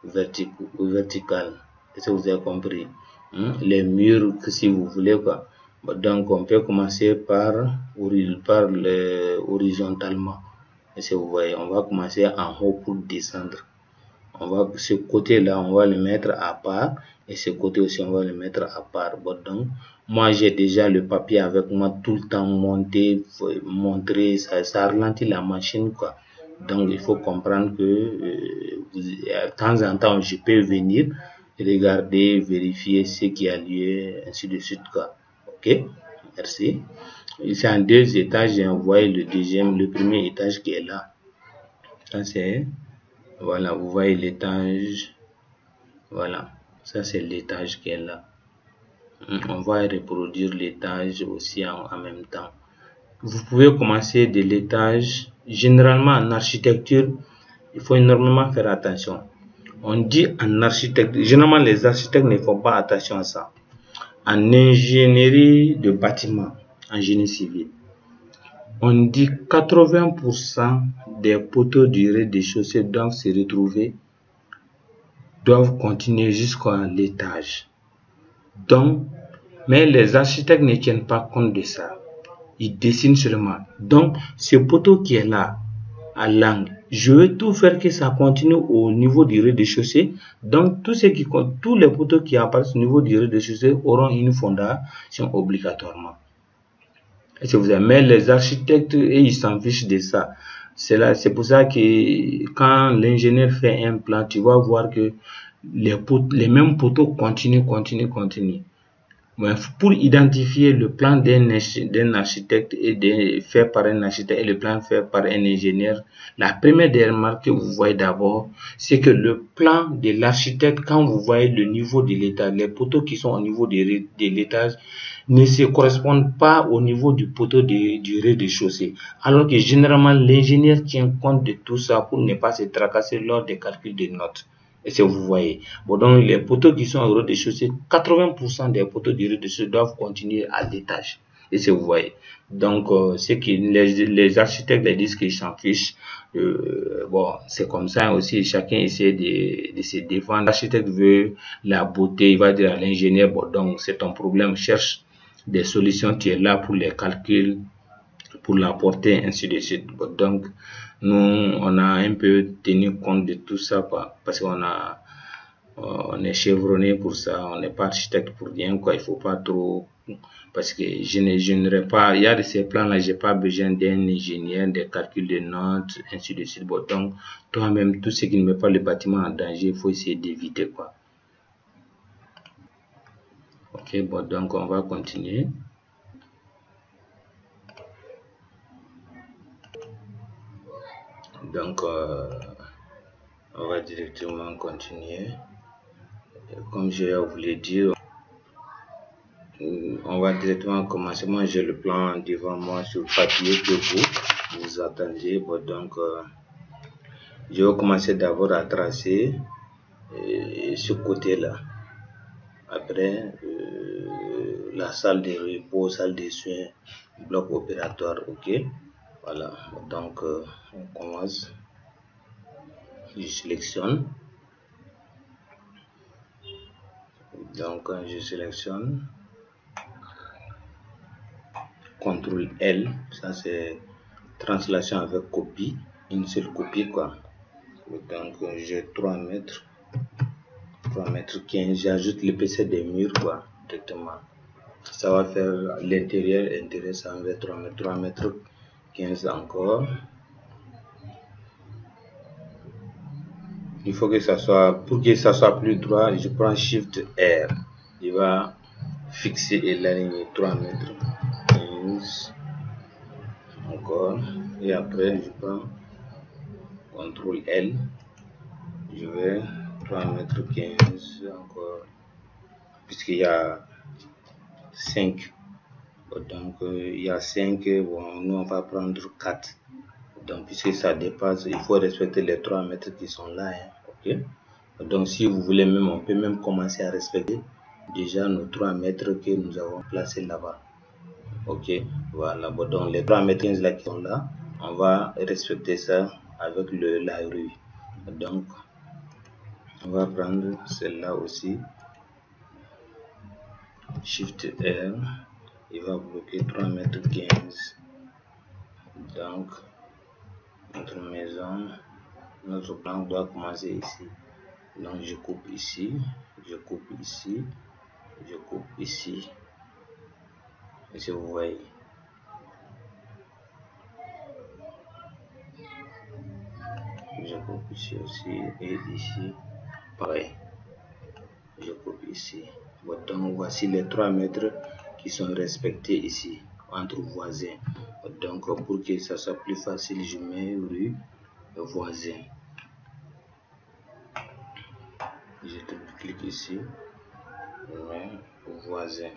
verticales. Est-ce que vous avez compris? Les murs, si vous voulez, quoi. Donc, on peut commencer par horizontalement. Et si vous voyez, on va commencer en haut pour descendre. Ce côté-là, on va le mettre à part. Et ce côté aussi, on va le mettre à part. Bon, donc, moi, j'ai déjà le papier avec moi tout le temps monté, montré. Ça ralentit la machine, quoi. Donc, il faut comprendre que de temps en temps, je peux venir regarder, vérifier ce qui a lieu, ainsi de suite, quoi. Ok, merci. Ici en 2 étages, j'ai envoyé le premier étage qui est là. Ça c'est, voilà, vous voyez l'étage. Voilà, ça c'est l'étage qui est là. On va reproduire l'étage aussi en même temps. Vous pouvez commencer de l'étage. Généralement en architecture, il faut énormément faire attention. On dit en architecture, généralement les architectes ne font pas attention à ça. En ingénierie de bâtiment, en génie civil, on dit 80% des poteaux du rez-de-chaussée doivent continuer jusqu'à l'étage. Donc, mais les architectes ne tiennent pas compte de ça. Ils dessinent seulement. Donc, ce poteau qui est là, à l'angle, je veux tout faire que ça continue au niveau du rez-de-chaussée. Donc, tous les poteaux qui apparaissent au niveau du rez-de-chaussée auront une fondation obligatoirement. Et si vous aimez les architectes, et ils s'en fichent de ça. C'est pour ça que quand l'ingénieur fait un plan, tu vas voir que les mêmes poteaux continuent. Mais pour identifier le plan d'un architecte et fait par un architecte et le plan fait par un ingénieur, la première des remarques que vous voyez d'abord, c'est que le plan de l'architecte, quand vous voyez le niveau de l'étage, les poteaux qui sont au niveau de l'étage ne se correspondent pas au niveau du poteau du rez-de-chaussée. Alors que généralement, l'ingénieur tient compte de tout ça pour ne pas se tracasser lors des calculs de notes. Et si vous voyez, bon, donc les poteaux qui sont au rez-de-chaussée, 80% des poteaux du rez-de-chaussée doivent continuer à l'étage. Et si vous voyez, donc c'est que les architectes les disent qu'ils s'en fichent. bon, c'est comme ça aussi, chacun essaie de se défendre. L'architecte veut la beauté, il va dire à l'ingénieur, bon, donc c'est ton problème, cherche des solutions, tu es là pour les calculs, pour la portée, ainsi de suite. Bon, donc, nous, on a un peu tenu compte de tout ça, quoi, parce on est chevronné pour ça, on n'est pas architecte pour rien, quoi, il faut pas trop, parce que je n'aurais pas, il y a de ces plans-là, j'ai pas besoin d'un ingénieur, des calculs de notes, ainsi de suite. Bon, donc, toi-même, tout ce qui ne met pas le bâtiment en danger, il faut essayer d'éviter, quoi. Ok, bon, donc, on va continuer. Donc, on va directement continuer. Comme je vous l'ai dit, on va directement commencer. Moi, j'ai le plan devant moi sur papier que vous attendez. Bon, donc, je vais commencer d'abord à tracer ce côté-là. Après, la salle de repos, salle de soins, bloc opératoire, ok. Voilà, donc on commence. Je sélectionne. Donc, quand je sélectionne, CTRL L, ça c'est translation avec copie, une seule copie, quoi. Donc, j'ai 3 mètres. 3 mètres 15, j'ajoute l'épaisseur des murs, quoi, directement. Ça va faire l'intérieur, ça va faire 3 mètres 15 encore. Il faut que ça soit, pour que ça soit plus droit, je prends Shift R. Il va fixer et l'aligner 3 mètres 15 encore. Et après, je prends CTRL L. Je vais 3 mètres 15 encore. Puisqu'il y a 5. Donc, il y a 5. Bon, nous, on va prendre 4. Donc, puisque ça dépasse, il faut respecter les 3 mètres qui sont là. Hein, ok? Donc, si vous voulez même, on peut même commencer à respecter déjà nos 3 mètres que nous avons placés là-bas. Ok, voilà. Bon, donc, les 3 mètres 15 là qui sont là, on va respecter ça avec la rue. Donc, on va prendre celle-là aussi. Shift R, il va bloquer 3 mètres 15. Donc, notre maison, notre plan doit commencer ici. Donc, je coupe ici, je coupe ici, je coupe ici. Et si vous voyez, je coupe ici aussi et ici, pareil. Je coupe ici. Bon, donc, voici les 3 mètres qui sont respectés ici, entre voisins. Donc, pour que ça soit plus facile, je mets rue voisin. Je clique ici, je mets voisin.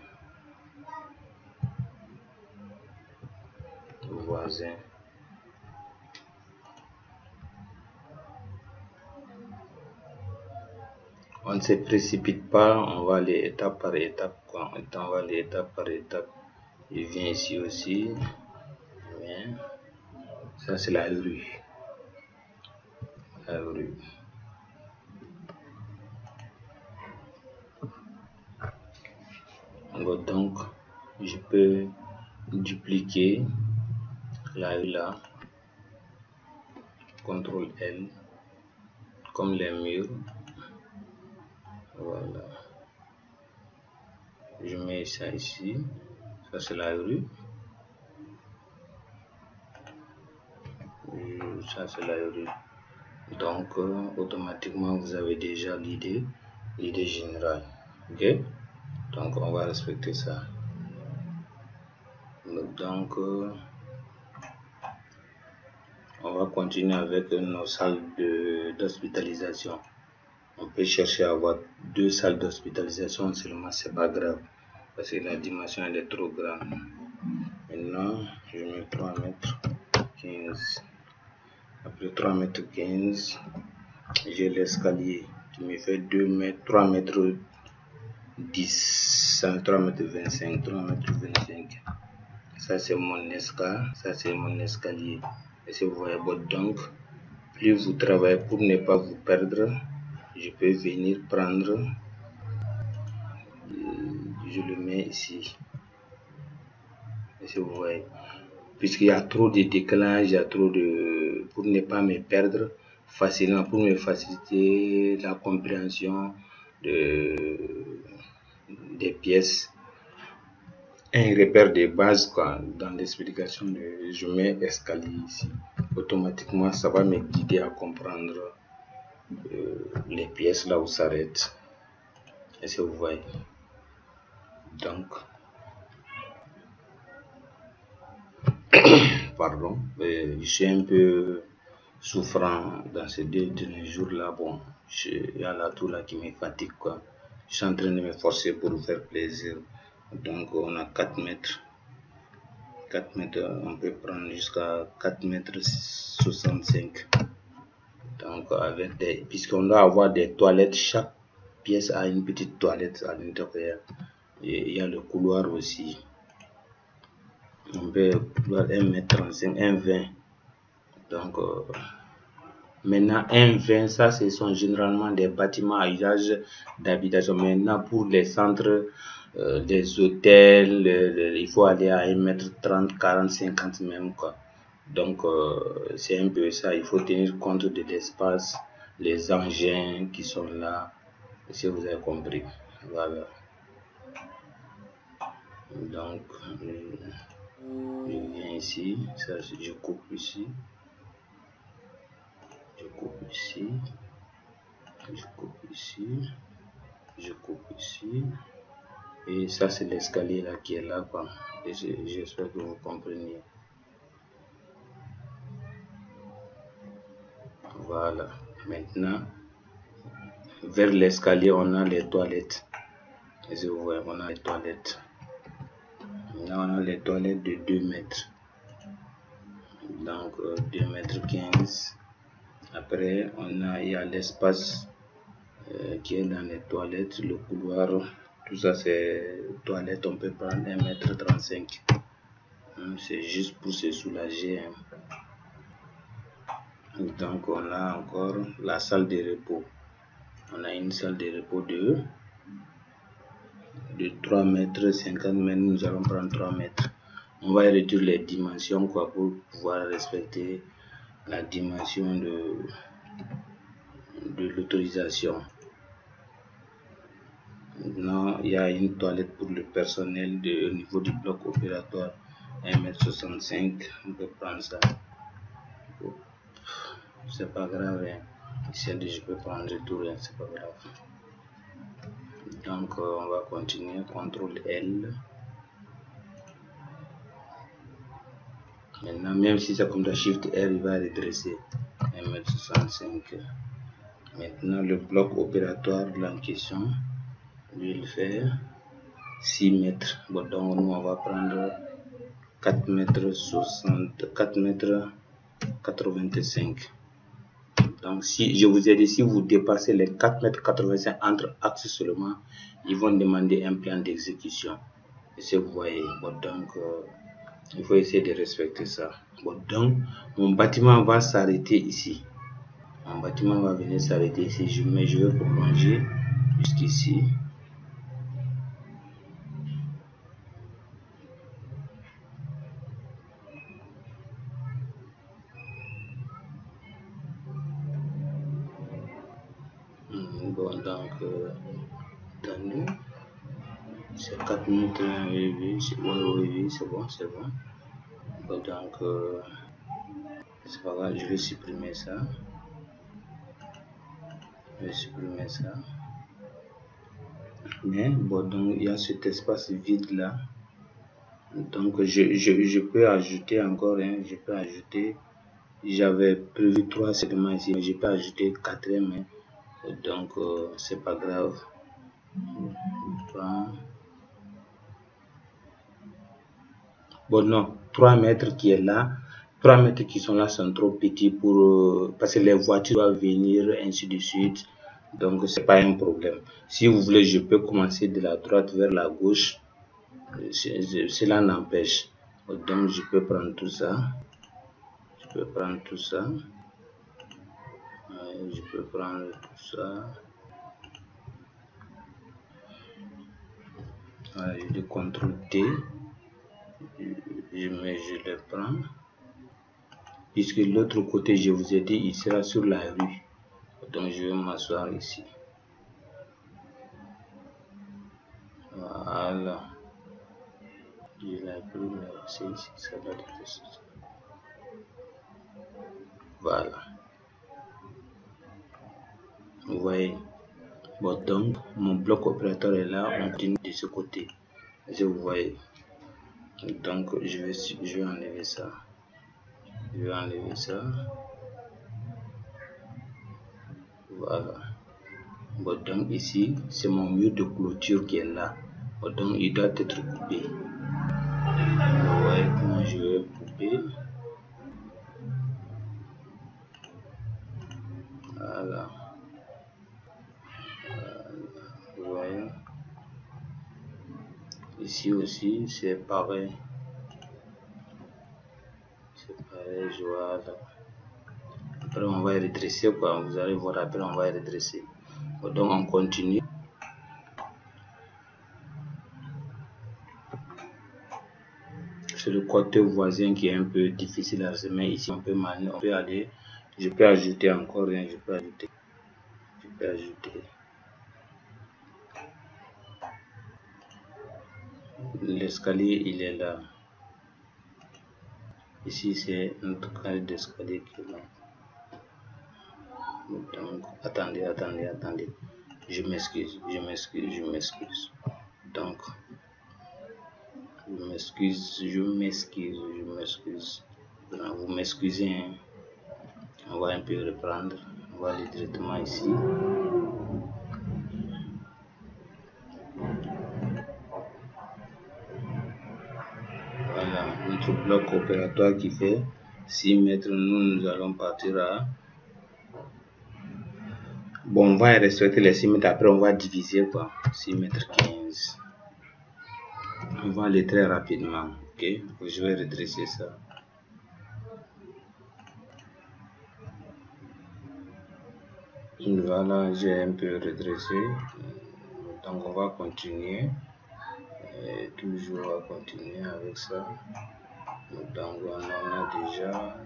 Voisin. On ne se précipite pas, on va aller étape par étape. Quoi. On va aller étape par étape. Je viens ici aussi. Ça, c'est la rue. La rue. Donc, je peux dupliquer la rue là. CTRL L. Comme les murs. Voilà. Je mets ça ici. Ça, c'est la rue. Ça, c'est la rue. Donc, automatiquement, vous avez déjà l'idée générale. Ok? Donc, on va respecter ça. Donc, on va continuer avec nos salles d'hospitalisation. On peut chercher à avoir 2 salles d'hospitalisation seulement, c'est pas grave. Parce que la dimension elle est trop grande. Maintenant, je mets 3 mètres 15. Après 3 mètres 15, j'ai l'escalier qui me fait 2 mètres, 3 mètres 10, 3 mètres 25, 3 mètres 25. Ça c'est mon escalier, ça c'est mon escalier. Et si vous voyez, donc Plus vous travaillez pour ne pas vous perdre, je peux venir prendre, je le mets ici. Et vous voyez, puisqu'il y a trop de décalage, il y a trop de, pour ne pas me perdre facilement, pour me faciliter la compréhension des pièces, un repère de base quoi, dans l'explication, je mets escalier ici. Automatiquement, ça va me guider à comprendre les pièces là où s'arrête. Est-ce que vous voyez? Donc, pardon, je suis un peu souffrant dans ces 2 derniers jours là. Bon, il y a là tout là qui me fatigue quoi. Je suis en train de me forcer pour vous faire plaisir. Donc, on a 4 mètres. 4 mètres, on peut prendre jusqu'à 4 mètres 65. Donc, avec des, puisqu'on doit avoir des toilettes, chaque pièce a une petite toilette à l'intérieur. Et il y a le couloir aussi. On peut couloir 1m35, 1m20. Donc, maintenant, 1m20, ça, ce sont généralement des bâtiments à usage d'habitation. Maintenant, pour les centres, des hôtels, il faut aller à 1m30, 40, 50 même, quoi. Donc, c'est un peu ça. Il faut tenir compte de l'espace, les engins qui sont là. Si vous avez compris. Voilà. Donc, je viens ici. Ça, je coupe ici. Je coupe ici. Je coupe ici. Je coupe ici. Et ça, c'est l'escalier là qui est là, quoi. Et j'espère que vous compreniez. Voilà. Maintenant, vers l'escalier, on a les toilettes. Et vous voyez, on a les toilettes. Maintenant, on a les toilettes de 2 mètres. Donc, 2 mètres 15. Après, il y a l'espace qui est dans les toilettes, le couloir. Tout ça, c'est toilettes. On peut prendre 1m35. C'est juste pour se soulager. Donc, on a encore la salle de repos. On a une salle de repos de 3 mètres 50 mètres. Nous allons prendre 3 mètres. On va réduire les dimensions quoi, pour pouvoir respecter la dimension de l'autorisation. Maintenant, il y a une toilette pour le personnel au niveau du bloc opératoire 1m65. On peut prendre ça. C'est pas grave. Hein. Je peux prendre le tour. Hein. C'est pas grave. Donc, on va continuer. CTRL L. Maintenant, même si c'est comme ça, Shift R, il va redresser 1m65. Maintenant, le bloc opératoire en question, lui, il fait 6 mètres. Bon, donc, nous, on va prendre 4 mètres 60, 4 mètres 85. Donc, si je vous ai dit, si vous dépassez les 4 mètres 85 entre axes seulement, ils vont demander un plan d'exécution. Et si vous voyez, bon, donc, il faut essayer de respecter ça. Bon, donc, mon bâtiment va s'arrêter ici. Mon bâtiment va venir s'arrêter ici. Je vais prolonger jusqu'ici. Bon, donc, attendez. C'est 4 minutes. Oui, c'est bon, c'est bon. Bon, donc, c'est pas grave, je vais supprimer ça. Mais bon, donc il y a cet espace vide là. Donc je peux ajouter encore, hein, je peux ajouter. J'avais prévu 3 segments ici, mais je peux ajouter 4e. Hein. Donc c'est pas grave. Bon non, 3 mètres qui est là. 3 mètres qui sont là sont trop petits pour parce que les voitures doivent venir ainsi de suite. Donc c'est pas un problème. Si vous voulez, je peux commencer de la droite vers la gauche. Cela n'empêche. Donc je peux prendre tout ça. peux prendre tout ça. Voilà, je dis CTRL T, je le prends. Puisque l'autre côté, je vous ai dit, il sera sur la rue. Donc je vais m'asseoir ici. Voilà. Je l'ai pris, mais c'est ici, ça doit être ici. Voilà. Vous voyez. Bon, donc mon bloc opérateur est là, on continue de ce côté. Si vous voyez. Donc je vais enlever ça. Je vais enlever ça. Voilà. Bon, donc ici, c'est mon mur de clôture qui est là. Bon, donc il doit être coupé. Vous voyez comment je vais couper. Voilà. Vous voyez. Ici aussi, c'est pareil. C'est pareil, voilà. Après, on va redresser, quoi. Vous allez voir, après, on va redresser. Bon, donc, on continue. C'est le côté voisin qui est un peu difficile à semer. Ici, on peut aller. Je peux ajouter encore rien. Je peux ajouter. L'escalier, il est là. Ici, c'est notre carré d'escalier qui est là. Donc, attendez. Je m'excuse. Donc, je m'excuse. Vous m'excusez. Hein. On va un peu reprendre. On va aller directement ici. Voilà, notre bloc opératoire qui fait 6 mètres. Nous allons partir à... Bon, on va respecter les 6 mètres. Après, on va diviser quoi. 6 mètres 15. On va aller très rapidement. Ok, je vais redresser ça. Voilà, j'ai un peu redressé. Donc, on va continuer. Et toujours on va continuer avec ça. Donc, on en a déjà.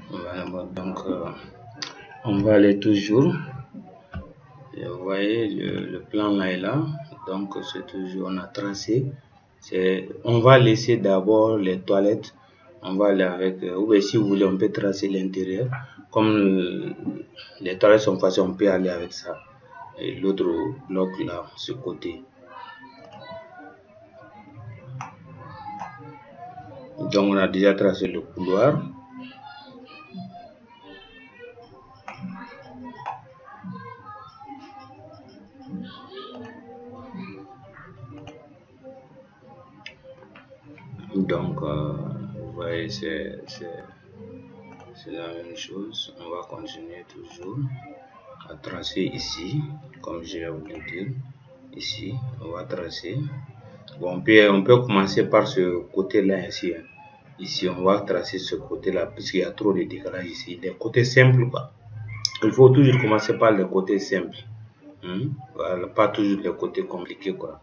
Voilà, donc on va aller toujours. Et vous voyez, le plan là est là. Donc c'est toujours, on a tracé. On va laisser d'abord les toilettes. On va aller avec, ou bien si vous voulez, on peut tracer l'intérieur. Comme les toilettes sont faciles, on peut aller avec ça. Et l'autre bloc là, ce côté. Donc on a déjà tracé le couloir. Donc vous voyez, c'est la même chose. On va continuer toujours à tracer ici, comme je l'ai voulu dire. Ici, on va tracer. Bon, on peut commencer par ce côté-là ici. Hein. Ici, on va tracer ce côté-là, puisqu'il y a trop de décalage ici. Les côtés simples, quoi. Il faut toujours commencer par les côtés simples. Voilà, pas toujours les côtés compliqués, quoi.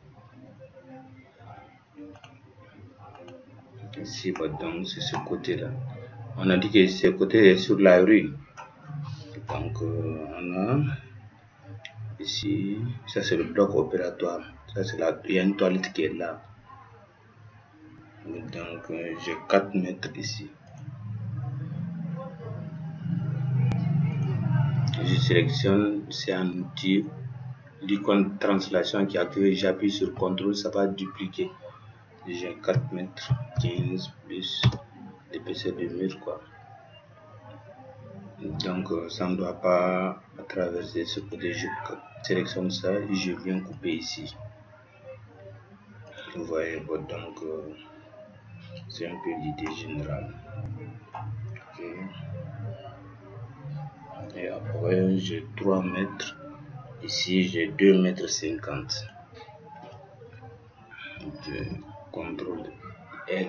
Ici, donc, c'est ce côté-là. On a dit que ce côté est sur la rue. Donc, on a ici, ça c'est le bloc opératoire. Ça c'est il y a une toilette qui est là. Donc, j'ai 4 mètres ici. Je sélectionne, c'est un outil, l'icône translation qui est activé. J'appuie sur CTRL, ça va dupliquer. J'ai 4 mètres 15 plus l'épaisseur du mur, quoi. Donc, ça ne doit pas traverser ce côté. Je sélectionne ça et je viens couper ici. Vous voyez, donc c'est un peu l'idée générale. Okay. Et après, j'ai 3 mètres Ici, j'ai 2,50 m. Je contrôle L,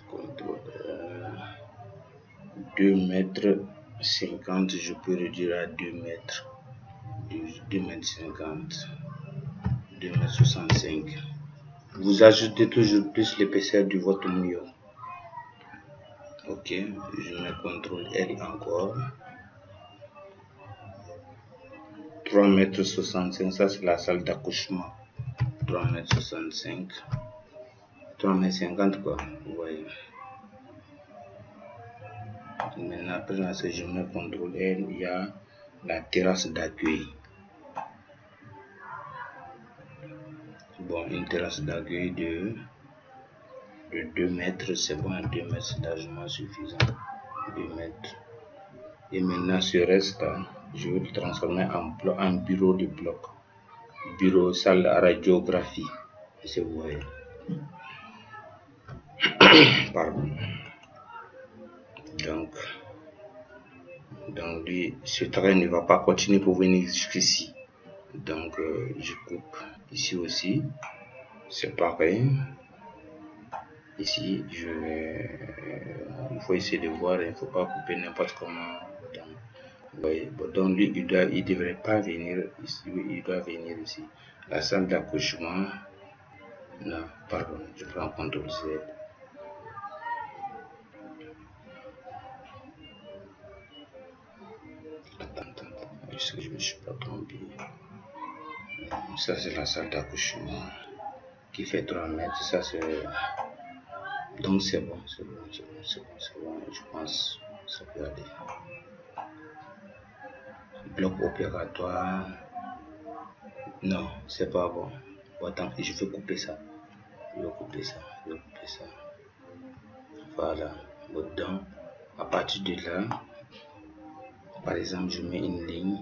contrôle 2,50 m. Je peux réduire à 2 mètres. 2,50 m, 2,65 m. Vous ajoutez toujours plus l'épaisseur de votre mur. Ok, je mets CTRL L encore. 3,65 m, ça c'est la salle d'accouchement. 3,65 m. 3,50 m quoi, vous voyez. Maintenant, après ça, je mets CTRL L, il y a la terrasse d'accueil. Bon, une terrasse d'accueil de 2 mètres, c'est bon, 2 mètres c'est largement suffisant. 2 mètres. Et maintenant, ce reste, je vais le transformer en bureau de bloc. Bureau, salle à radiographie. Si vous voyez. Pardon. Donc lui, ce train ne va pas continuer pour venir jusqu'ici. Donc, je coupe. Ici aussi, c'est pareil. Ici, il faut essayer de voir, il ne faut pas couper n'importe comment. Donc lui, il ne devrait pas venir ici, il doit venir ici. La salle d'accouchement, non, pardon, je prends CTRL Z. Attends, est-ce que je me suis pas trompé? Ça c'est la salle d'accouchement qui fait 3 mètres, ça c'est... Donc c'est bon, je pense que ça peut aller. Bloc opératoire, non, c'est pas bon. Bon, tant pis, je vais couper ça. Je vais couper ça. Voilà. Bon, donc, à partir de là, par exemple, je mets une ligne.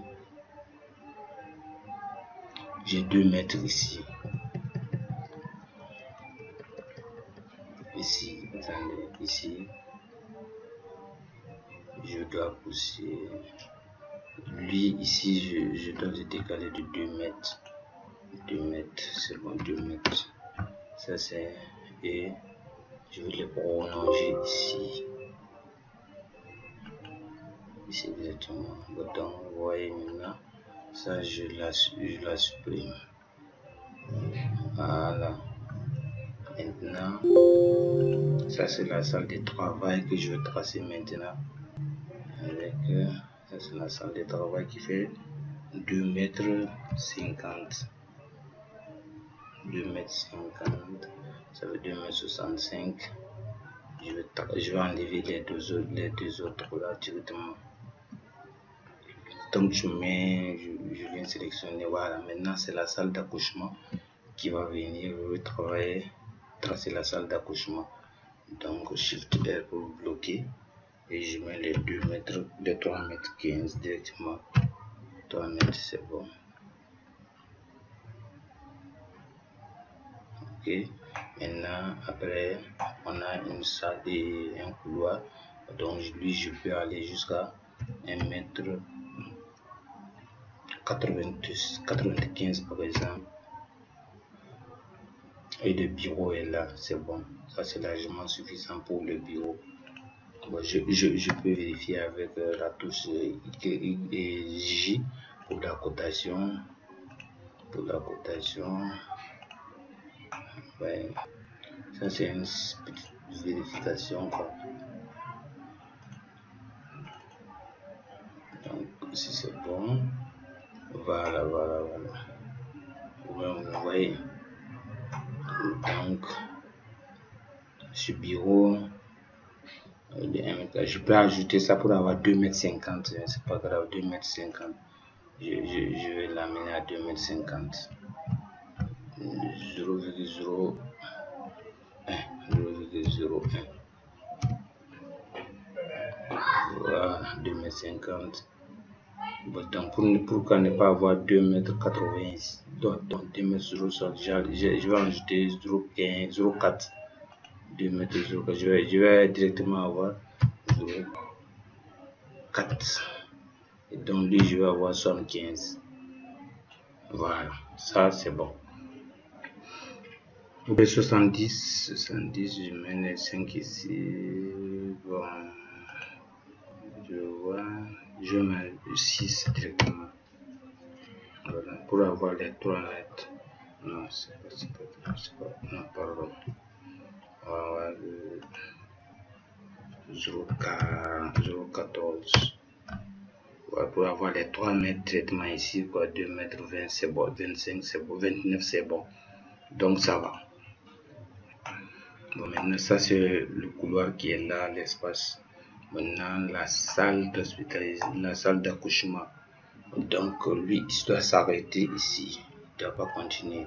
J'ai 2 mètres ici. Ici, attendez, ici. Je dois pousser. Lui, ici, je dois le décaler de 2 mètres. 2 mètres, c'est bon, 2 mètres. Ça, c'est... Et je vais le prolonger ici. Ici, exactement. Donc, vous voyez maintenant. Ça, je la supprime. Voilà. Maintenant, ça, c'est la salle de travail que je vais tracer maintenant. Avec... ça, c'est la salle de travail qui fait 2,50 m. 2,50 m, ça fait 2,65 m. Je vais enlever les deux autres là directement. Donc je viens sélectionner. Voilà, maintenant c'est la salle d'accouchement qui va venir. Je vais tracer la salle d'accouchement. Donc Shift R pour bloquer. Et je mets les 2 mètres, les 3,15 m directement. 3 mètres, c'est bon. Ok. Maintenant, après, on a une salle et un couloir. Donc, lui, je peux aller jusqu'à 1,95 m par exemple. Et le bureau est là, c'est bon. Ça, c'est largement suffisant pour le bureau. Bon, je peux vérifier avec la touche J pour la cotation. Ouais. Ça, c'est une petite vérification, quoi. Donc, si c'est bon, voilà. Vous voyez. Donc, ce bureau, je peux ajouter ça pour avoir 2,50 m. C'est pas grave, 2,50 m. Je vais l'amener à 2,50 m. 0,01. Voilà, 2,50 m. Donc, pourquoi ne pas avoir 2,80 m? Donc 2,0 m, je vais ajouter 0,4. 2,0. Je vais directement avoir 0,4. Et donc lui je vais avoir 75. Voilà, ça c'est bon. Pour les 70, je mets les 5 ici. Bon, je vois, je mets 6 directement. Voilà, pour avoir les 3 mètres. Non, c'est pas, non, pardon. Voilà, 0,14. Voilà, pour avoir les 3 mètres de traitement ici, quoi, 2 mètres 20 c'est bon, 25 c'est bon, 29 c'est bon. Donc ça va. Bon, maintenant ça c'est le couloir qui est là, l'espace. Maintenant la salle d'hospitalisation, la salle d'accouchement. Donc lui il doit s'arrêter ici, il ne doit pas continuer.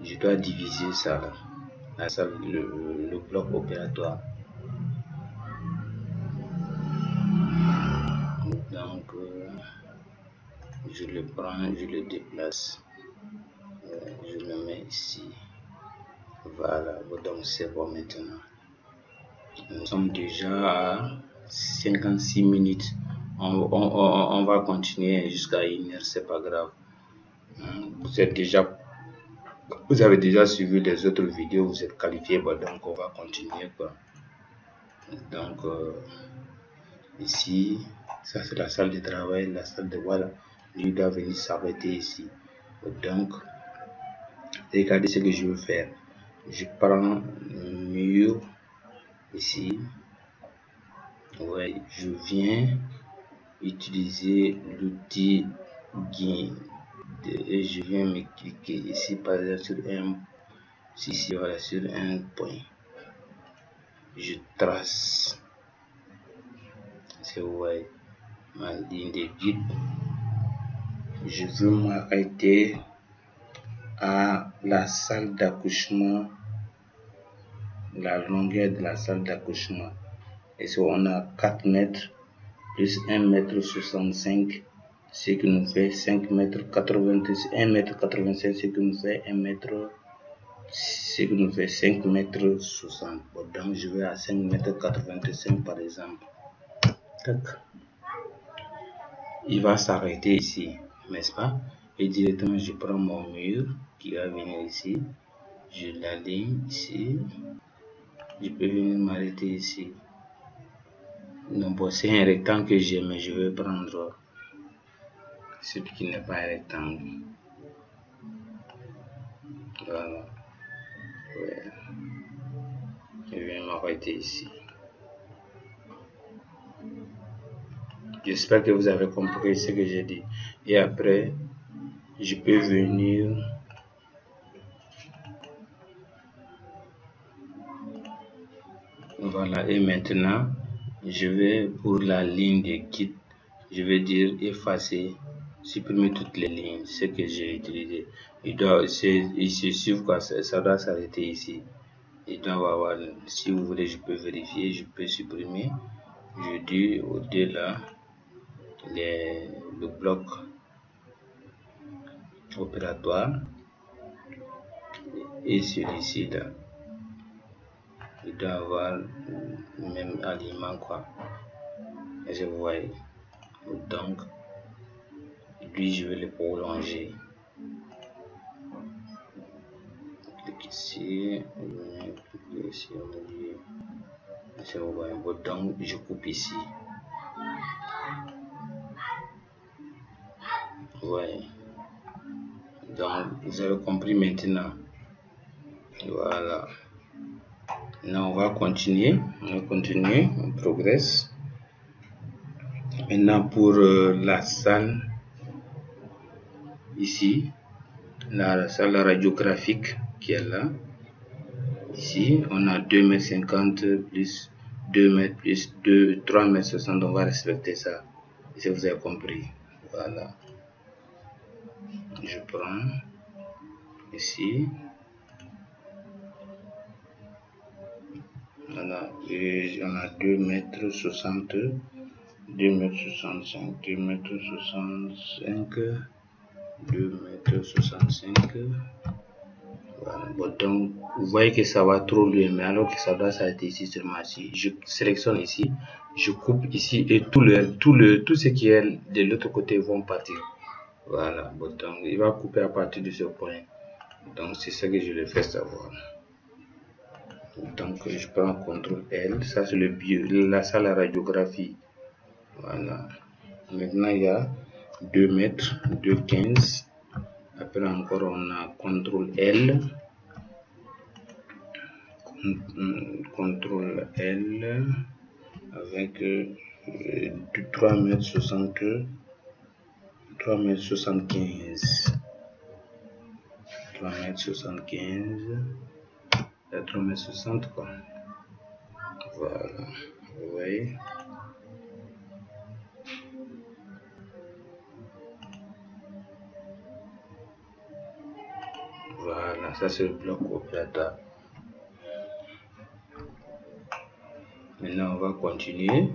Je dois diviser ça là. La salle, le bloc opératoire. Donc je le prends, je le déplace, je le mets ici. Voilà, donc c'est bon maintenant. Nous sommes déjà à 56 minutes. On va continuer jusqu'à 1 heure, c'est pas grave. Vous avez déjà suivi les autres vidéos, vous êtes qualifié, donc on va continuer quoi. Donc ici, ça c'est la salle de travail, la salle de voilà. Lui doit venir s'arrêter ici. Donc, regardez ce que je veux faire. Je prends le mur ici. Ouais, je viens utiliser l'outil guide et je viens me cliquer ici par exemple sur ici voilà, sur un point. Je trace, c'est ouais, ma ligne de guide. Je veux m'arrêter à la salle d'accouchement, la longueur de la salle d'accouchement. Et si on a 4 mètres plus 1,65 m, ce qui nous fait 5,86 m, 1,85 m, ce qui nous fait 1 mètre, ce qui nous fait 5,60 m. Bon, donc je vais à 5,85 m par exemple. Tac. Il va s'arrêter ici, n'est-ce pas? Et directement je prends mon mur qui va venir ici, je l'aligne ici, je peux venir m'arrêter ici. Non, bon, c'est un rectangle que j'ai, mais je vais prendre celui qui n'est pas un rectangle. Voilà. Ouais. Je vais m'arrêter ici. J'espère que vous avez compris ce que j'ai dit. Et après, je peux venir voilà. Et maintenant, je vais pour la ligne de guide, je vais dire effacer, supprimer toutes les lignes, ce que j'ai utilisé. Il se suivre quoi, ça doit s'arrêter ici. Il doit avoir, si vous voulez, je peux vérifier, je peux supprimer. Je dis au-delà le bloc opératoire et celui-ci là. Il doit avoir le même aliment quoi. Et je vois. Donc, lui je vais le prolonger. Clique ici, ici on dit. Je vois. Donc, je coupe ici. Ouais. Donc, vous avez compris maintenant. Voilà. Maintenant, on va continuer. On progresse. Maintenant, pour la salle, ici, la salle radiographique qui est là. Ici, on a 2,50 m plus 2 m plus 3,60 m. On va respecter ça. Si vous avez compris. Voilà. Je prends ici. Voilà. Et on a 2,60 m. 2,65 m, 2,65 m, 2,65 m. Voilà. Bon, donc, vous voyez que ça va trop loin, mais alors que ça doit s'arrêter ici seulement. Ici, je sélectionne ici, je coupe ici et tout ce qui est de l'autre côté vont partir. Voilà. Bon, donc, il va couper à partir de ce point. Donc, c'est ça que je le fais savoir. Donc, je prends CTRL L. Ça, c'est le bio. Là, ça, la radiographie. Voilà. Maintenant, il y a 2 mètres, 2,15. Après encore, on a CTRL L. CTRL L avec 3 mètres 60, 3 mètres 75. 3 mètres 75. 3 mètres 60 quoi. Voilà. Vous voyez. Voilà, ça c'est le bloc opératoire. Maintenant on va continuer.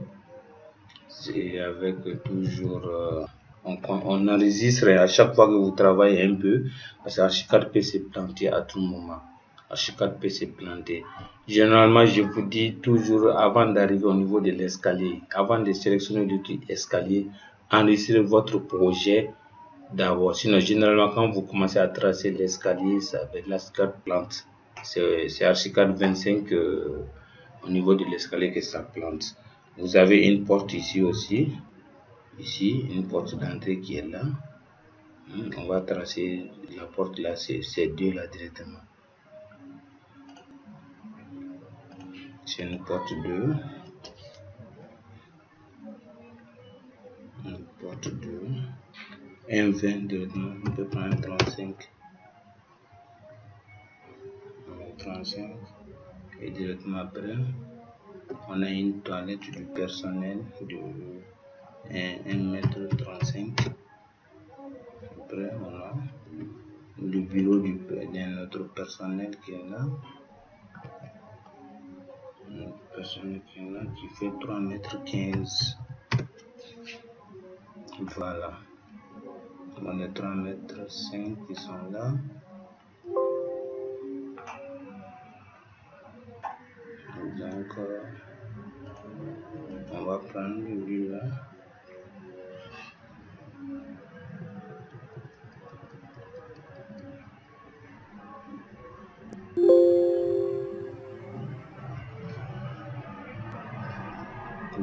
C'est avec toujours on enregistre à chaque fois que vous travaillez un peu, parce que Archicad peut se planter à tout moment. Archicad peut se planter. Généralement, je vous dis toujours avant d'arriver au niveau de l'escalier, avant de sélectionner l'outil escalier, enregistrez votre projet d'abord. Sinon, généralement, quand vous commencez à tracer l'escalier, ça va être l'Archicad plante. C'est Archicad 25 au niveau de l'escalier que ça plante. Vous avez une porte ici aussi. Ici, une porte d'entrée qui est là. On va tracer la porte là, c'est ces deux là directement. C'est une porte 2. Une porte 2. Un 20 directement. On peut prendre un 35. Un 35. Et directement après, on a une toilette du personnel de 1,35 m. Après, on a le bureau d'un autre personnel qui est là. Une personne qui est là qui fait 3,15 m. Voilà. On a 3,5 m qui sont là. Donc, on va prendre lui là.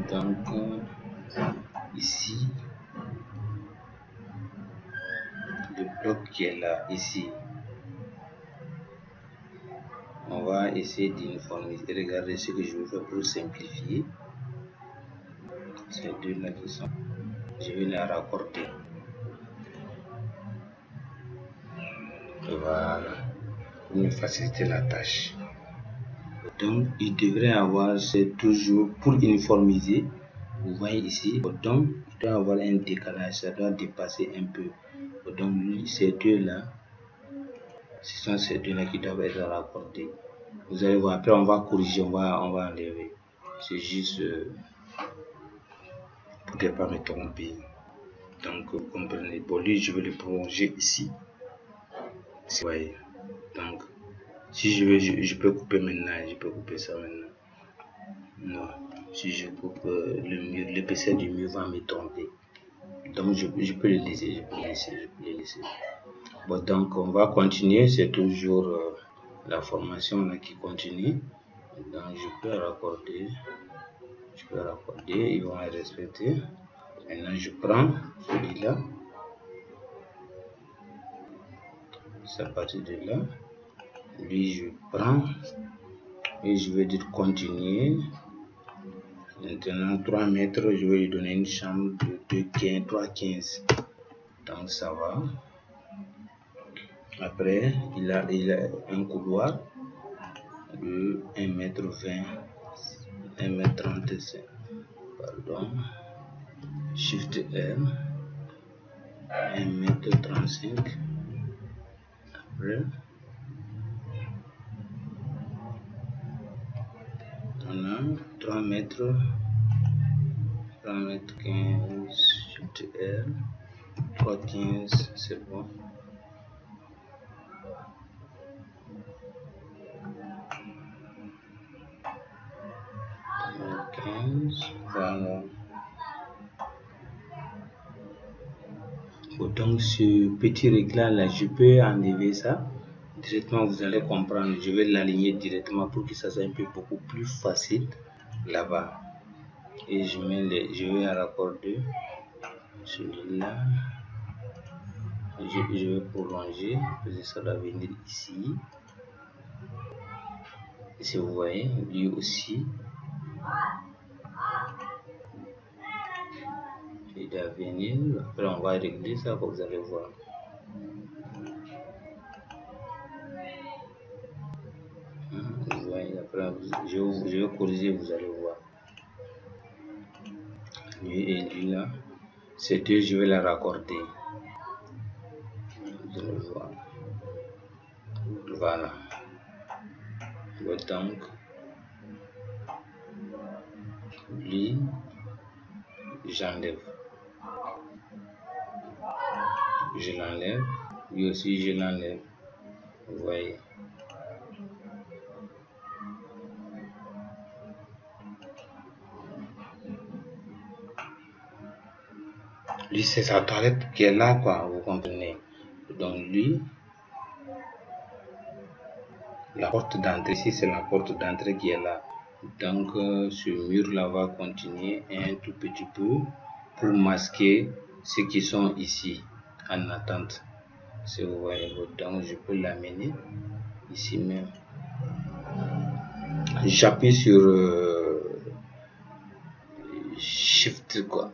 Donc, ici, le bloc qui est là, ici, on va essayer d'uniformiser. Regardez ce que je vais faire pour simplifier. Ces deux là qui sont, je vais les raccorder. Voilà, pour me faciliter la tâche. Donc, il devrait avoir, c'est toujours pour uniformiser. Vous voyez ici, donc il doit avoir un décalage, ça doit dépasser un peu. Donc, ces deux là, ce sont ces deux là qui doivent être raccordés. Vous allez voir, après on va corriger, on va enlever. C'est juste pour ne pas me tromper. Donc, vous comprenez. Bon, lui, je vais le prolonger ici. Vous voyez. Donc, si je veux, je peux couper maintenant. Je peux couper ça maintenant. Non. Si je coupe l'épaisseur du mur va me tromper. Donc, je peux le laisser. Je peux le laisser. Bon, donc, on va continuer. C'est toujours la formation là qui continue. Donc, je peux raccorder. Ils vont respecter. Maintenant, je prends celui-là. C'est à partir de là. Lui, je prends et je vais dire continuer. Maintenant, 3 mètres, je vais lui donner une chambre de 3,15. Donc, ça va. Après, il a un couloir de 1,20 m, 1,35 m. Pardon. Shift R. 1,35 m. Après, on a 3 mètres. 3,15 m, Shift R. 3,15 m, c'est bon. Voilà. Bon, donc ce petit réglage là, je peux enlever ça directement. Vous allez comprendre. Je vais l'aligner directement pour que ça soit un peu beaucoup plus facile là-bas. Et je vais raccorder celui-là. Je vais prolonger parce que ça va venir ici. Et si vous voyez, lui aussi, il doit venir. Après, on va régler ça, vous allez voir. Vous voyez, après, je vais corriger, vous allez voir. Lui et lui là, ces deux, je vais les raccorder. Vous allez voir. Voilà. Donc, lui, j'enlève. Je l'enlève. Lui aussi, je l'enlève. Vous voyez. Lui, c'est sa toilette qui est là, quoi. Vous comprenez. Donc, lui, la porte d'entrée, ici, c'est la porte d'entrée qui est là. Donc, ce mur-là va continuer un tout petit peu pour masquer ceux qui sont ici en attente. Si vous voyez, donc je peux l'amener ici même. J'appuie sur Shift, quoi.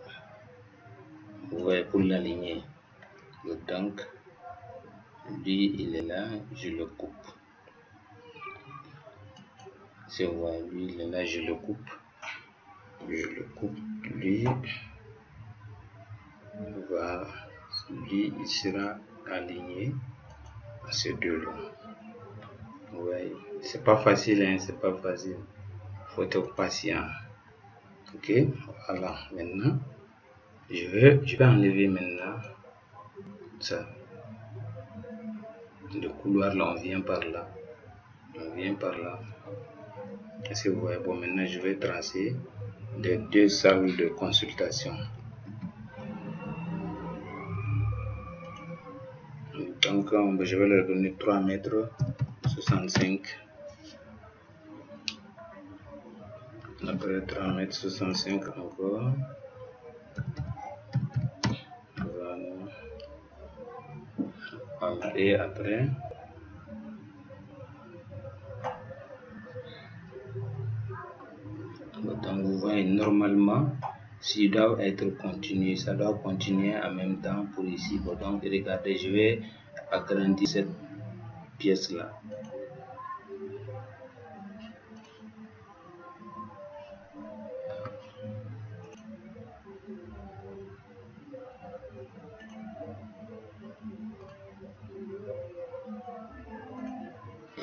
Vous voyez, pour l'aligner. Donc, lui, il est là, je le coupe. Si vous voyez, lui, il est là, je le coupe. Lui, voilà. Lui, il sera aligné à ces deux-là. Vous voyez, c'est pas facile, hein, c'est pas facile. Faut être patient. Ok, voilà. Maintenant, je vais enlever maintenant ça. Le couloir là, on vient par là. Est-ce que vous voyez? Bon, maintenant, je vais tracer les deux salles de consultation. Donc, je vais leur donner 3,65 m. Après 3,65 m encore. Voilà. Et après, donc vous voyez, normalement, s'il doit être continué, ça doit continuer en même temps pour ici. Bon, donc regardez, je vais agrandir cette pièce là.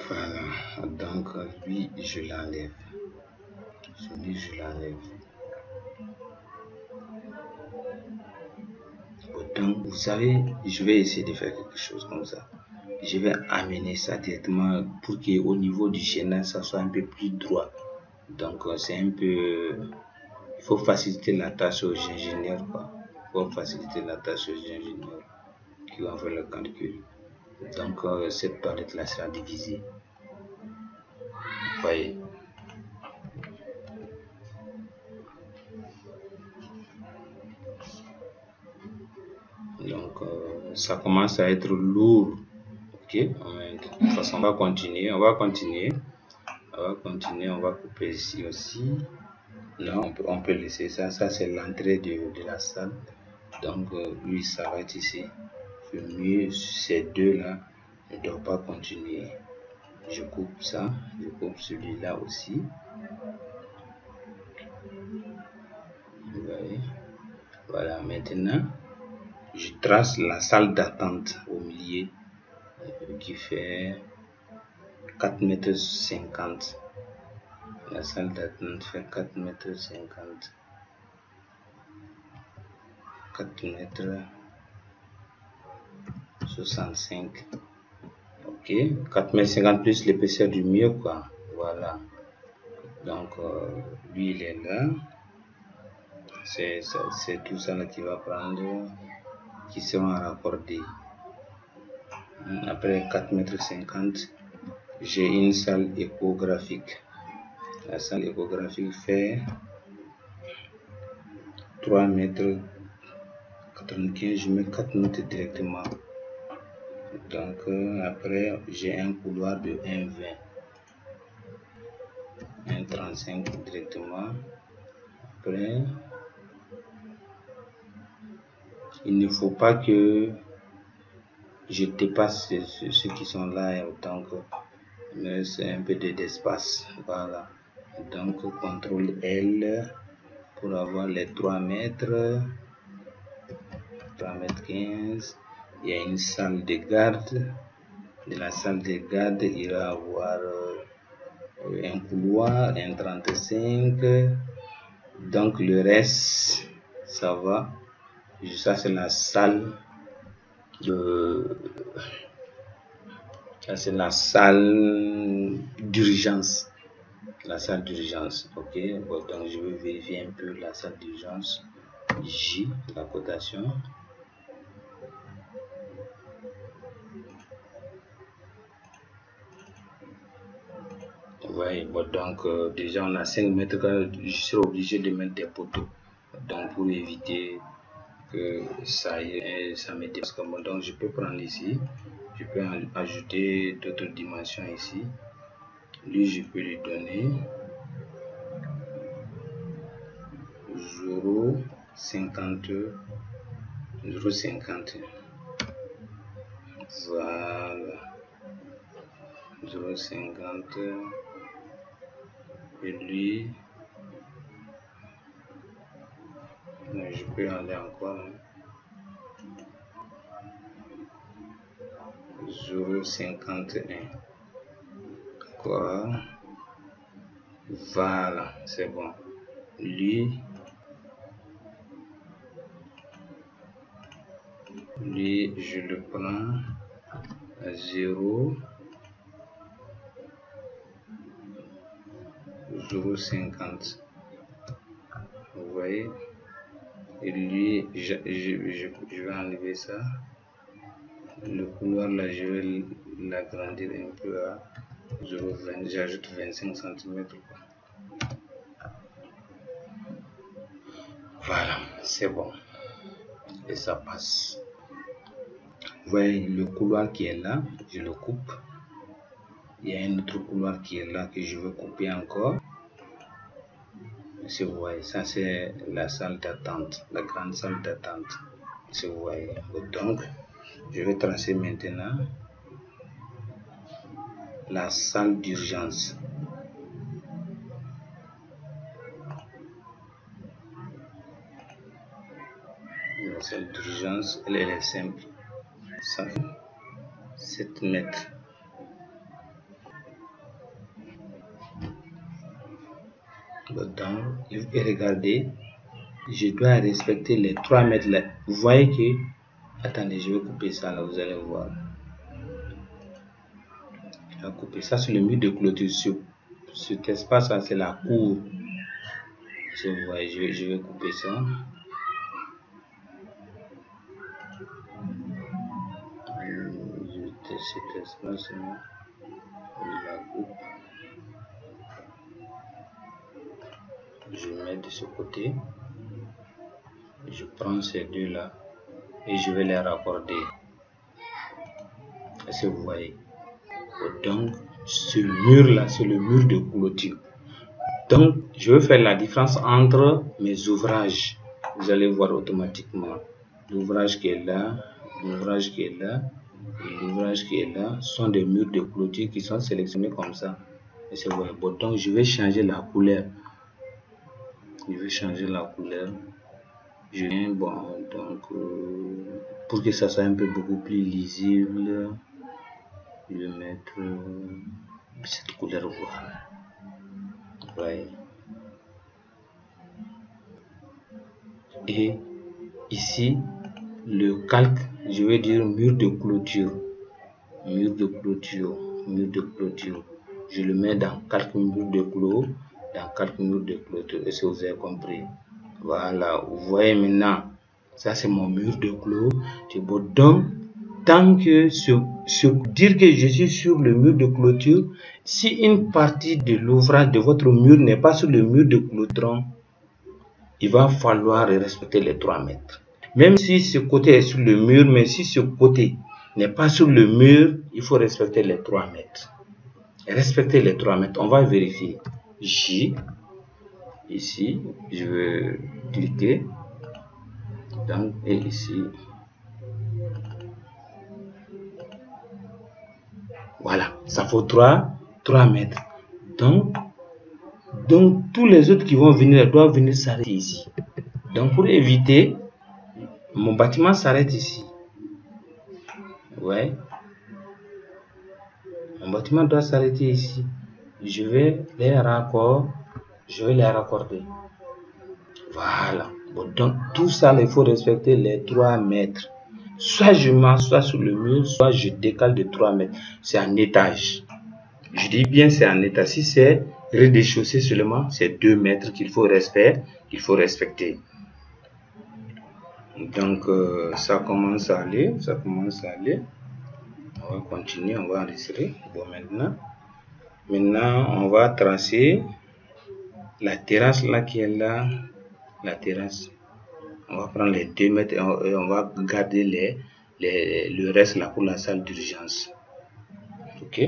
Voilà, donc lui, je l'enlève. Celui, je l'enlève. Donc, vous savez, je vais essayer de faire quelque chose comme ça. Je vais amener ça directement pour qu'au niveau du chaînon, ça soit un peu plus droit. Donc, c'est un peu... Il faut faciliter la tâche aux ingénieurs, quoi. Il faut faciliter la tâche aux ingénieurs qui vont faire le calcul. Donc, cette palette-là sera divisée. Vous voyez. Donc, ça commence à être lourd. Ok, de toute façon, on va continuer. On va couper ici aussi. Là, on peut laisser ça. Ça, c'est l'entrée de la salle. Donc, lui, ça va être ici. Le mieux, ces deux-là ne doivent pas continuer. Je coupe ça. Je coupe celui-là aussi. Vous voyez. Voilà, maintenant, je trace la salle d'attente au milieu qui fait 4,50 m. La salle d'attente fait 4,50 m. 4,65 m. Ok, 4,50 m plus l'épaisseur du mur, quoi. Voilà. Donc, lui, il est là. C'est tout ça là qui va prendre, qui seront raccordés. Après 4,50 m, j'ai une salle échographique. La salle échographique fait 3,95 m, je mets 4 mètres directement. Donc après j'ai un couloir de 1,20, 1,35 directement. Après, il ne faut pas que je dépasse ceux qui sont là, donc c'est un peu d'espace. Voilà. Donc contrôle L pour avoir les 3 mètres, 3,15 m. Il y a une salle de garde. De la salle de garde, il va avoir un couloir, 1,35. Donc le reste, ça va. Ça c'est la salle c'est la salle d'urgence. La salle d'urgence, ok. Bon, donc je vais vérifier un peu la salle d'urgence. J, la cotation. Ouais, bon, donc déjà on a 5 mètres carrés. Je serai obligé de mettre des poteaux. Donc pour éviter que ça me dépasse. Donc je peux prendre ici. Je peux ajouter d'autres dimensions ici. Lui, je peux lui donner 0,50. Voilà. 0,50. Et lui, je peux aller encore. 0,51. Quoi? Voilà, c'est bon. Lui, je le prends à 0,50. Vous voyez? Et lui, je vais enlever ça. Le couloir là, je vais l'agrandir un peu à 0,20. J'ajoute 25 cm. Voilà, c'est bon. Et ça passe. Vous voyez le couloir qui est là, je le coupe. Il y a un autre couloir qui est là que je veux couper encore. Si vous voyez, ça c'est la salle d'attente, la grande salle d'attente. Si vous voyez. Donc, je vais tracer maintenant la salle d'urgence. La salle d'urgence, elle est simple. Ça fait 7 mètres. Donc, et regardez, je dois respecter les 3 mètres là. Vous voyez que, attendez, je vais couper ça là, vous allez voir. Je vais couper ça sur le mur de clôture. Cet espace là, c'est la cour. Si vous voyez, je vais couper ça. Cet espace là, je la coupe. Je mets de ce côté. Je prends ces deux là et je vais les raccorder. Est-ce que vous voyez? Donc, ce mur là, c'est le mur de clôture. Donc, je vais faire la différence entre mes ouvrages. Vous allez voir automatiquement. L'ouvrage qui est là, l'ouvrage qui est là, et l'ouvrage qui est là sont des murs de clôture qui sont sélectionnés comme ça. Et c'est vrai. Bon, donc, je vais changer la couleur. Je vais changer la couleur. Je viens, bon, donc, pour que ça soit un peu beaucoup plus lisible, je vais mettre cette couleur voilà. Ouais. Et ici, le calque, je vais dire mur de clôture. Mur de clôture, mur de clôture. Je le mets dans calque mur de clos, dans calque mur de clôture. Est-ce que vous avez compris? Voilà, vous voyez maintenant, ça c'est mon mur de clos. C'est beau. Donc, tant que dire que je suis sur le mur de clôture, si une partie de l'ouvrage de votre mur n'est pas sur le mur de clôture, il va falloir respecter les 3 mètres. Même si ce côté est sur le mur, mais si ce côté n'est pas sur le mur, il faut respecter les 3 mètres. Respecter les 3 mètres, on va vérifier. J, ici, je vais cliquer. Donc, et ici. Voilà, ça faut 3 mètres. Donc, tous les autres qui vont venir doivent venir s'arrêter ici. Donc, pour éviter, mon bâtiment s'arrête ici. Ouais. Mon bâtiment doit s'arrêter ici. Je vais les raccorder. Voilà. Bon, donc, tout ça, il faut respecter les 3 mètres. Soit je m'assois sur le mur, soit je décale de 3 mètres. C'est un étage. Je dis bien c'est un étage. Si c'est rez-de-chaussée seulement, c'est 2 mètres qu'il faut respecter. Donc, ça commence à aller. On va continuer, on va enregistrer. Bon, maintenant, on va tracer la terrasse là qui est là. La terrasse. On va prendre les 2 mètres et on va garder le reste là pour la salle d'urgence. Ok.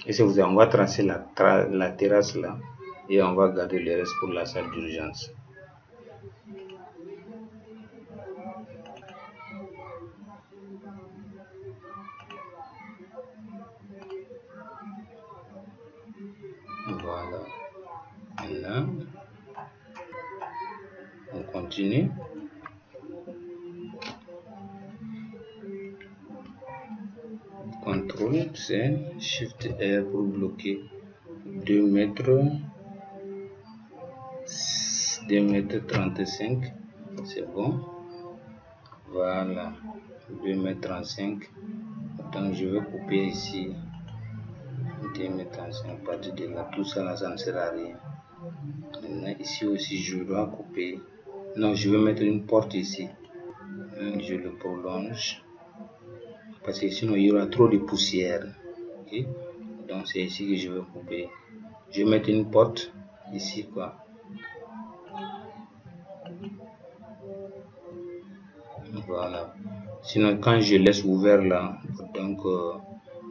Et si vous on va tracer la terrasse là et on va garder le reste pour la salle d'urgence. Voilà. Là, on continue. Contrôle, c'est Shift R pour bloquer 2 mètres 35, c'est bon. Voilà, 2 mètres 35. Donc je vais couper ici 2 mètres 35 à partir de là. Tout ça là, ça ne sert à rien. Maintenant, ici aussi, je dois couper. Non, je vais mettre une porte ici. Je le prolonge. Parce que sinon, il y aura trop de poussière. Okay? Donc, c'est ici que je vais couper. Je vais mettre une porte ici, quoi. Voilà. Sinon, quand je laisse ouvert là, donc,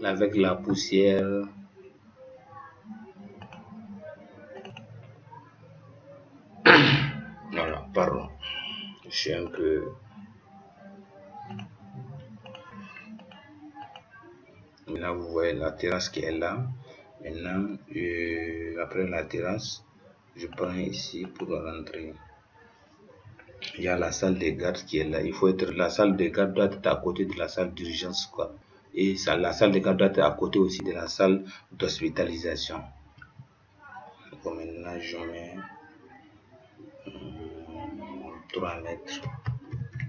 avec la poussière, voilà, pardon. Je suis un peu... Maintenant, vous voyez la terrasse qui est là. Maintenant, après la terrasse, je prends ici pour rentrer. Il y a la salle de garde qui est là. Il faut être... La salle de garde doit être à côté de la salle d'urgence, quoi. Et ça, la salle de garde doit être à côté aussi de la salle d'hospitalisation. Donc maintenant, je mets 3 mètres.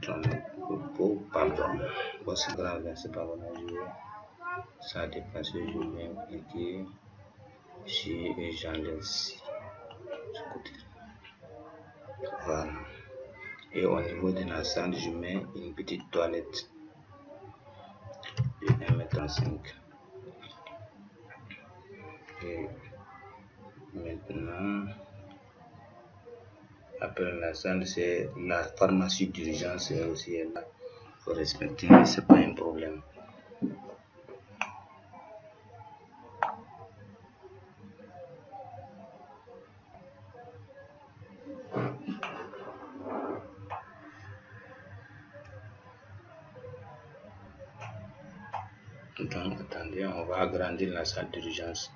3 mètres. Oh, pardon. Bon, c'est grave, c'est pas grave. Ça a dépassé, je vais cliquer ici et j'enlève ici. Ce côté. Voilà. Et au niveau de la salle, je mets une petite toilette de 1,35 m. Et maintenant, après la salle, c'est la pharmacie d'urgence aussi là. Il faut respecter, c'est pas un problème. Donc, attendez, on va agrandir la salle d'urgence.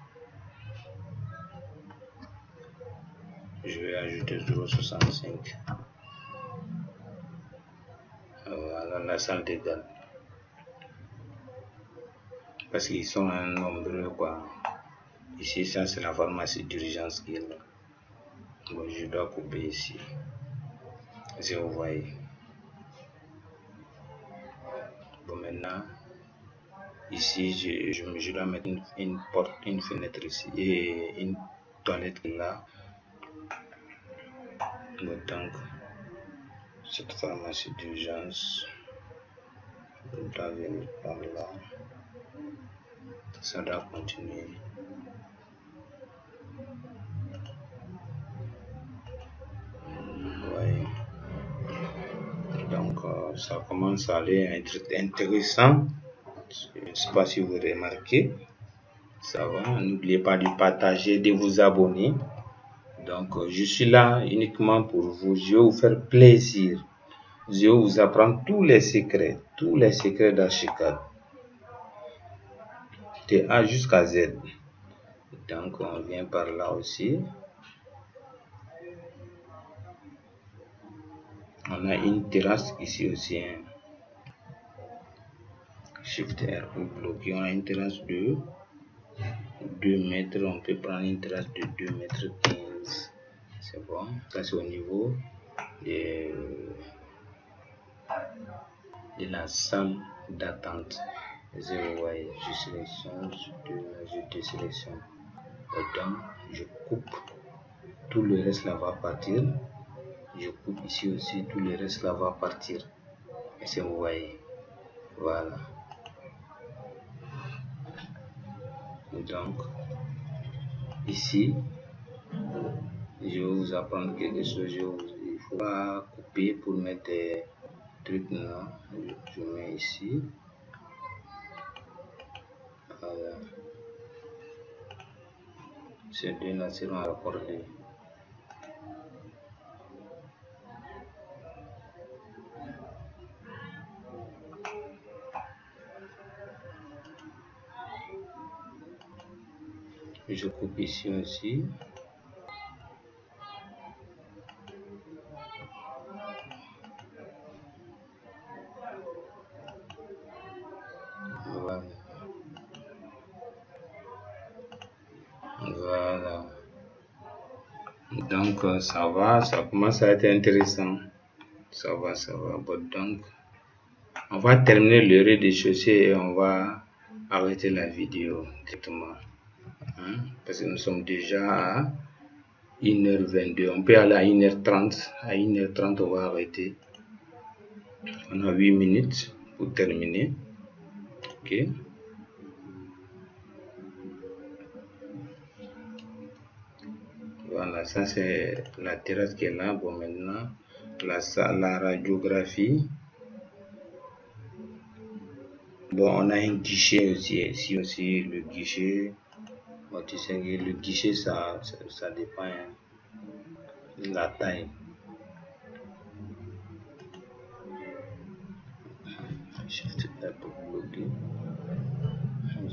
Je vais ajouter 0,65. Voilà la salle de garde. Parce qu'ils sont nombreux, quoi. Ici, ça, c'est la pharmacie d'urgence qui est là. Bon, je dois couper ici. Si vous voyez. Bon, maintenant, ici, je dois mettre une porte, une fenêtre ici et une toilette là Donc, cette pharmacie d'urgence doit venir par là. Ça doit continuer. Ouais. Donc, ça commence à aller être intéressant. Je ne sais pas si vous remarquez. Ça va. N'oubliez pas de partager, de vous abonner. Donc, je suis là uniquement pour vous. Je vais vous faire plaisir. Je vais vous apprendre tous les secrets d'Archicad. De A jusqu'à Z. Donc, on vient par là aussi. On a une terrasse ici aussi. Hein. Shift R pour bloquer. On a une terrasse de 2 mètres. On peut prendre une terrasse de 2 mètres 15. C'est bon. Ça, c'est au niveau de la salle d'attente. Je sélectionne, je désélectionne. Donc, je coupe. Tout le reste là va partir. Je coupe ici aussi. Tout le reste là va partir. Et c'est vous voyez. Voilà. Donc, ici, je vais vous apprendre quelque chose. Il ne faut pas couper pour mettre des trucs. Non, je mets ici. Voilà. Ces deux là seront raccordés. Je coupe ici aussi. Voilà. Voilà. Donc ça va, ça commence à être intéressant. Ça va. Bon, donc, on va terminer le rez-de-chaussée et on va arrêter la vidéo directement. Hein? Parce que nous sommes déjà à 1h22. On peut aller à 1h30. À 1h30, on va arrêter. On a 8 minutes pour terminer. Ok. Voilà, ça c'est la terrasse qui est là. Bon, maintenant, la radiographie. Bon, on a un guichet aussi. Ici aussi, le guichet. Bon, tu sais que le guichet, ça dépend de la taille. Shift R pour bloquer.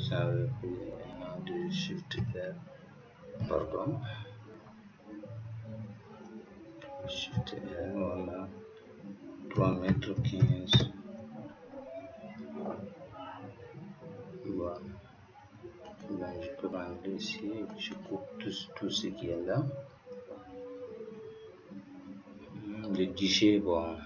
Ça veut dire de Shift R. Pardon. Shift R, voilà. 3 mètres 15. Voilà. Donc, je peux prendre ici et je coupe tout ce qui est là. Le guichet, bon.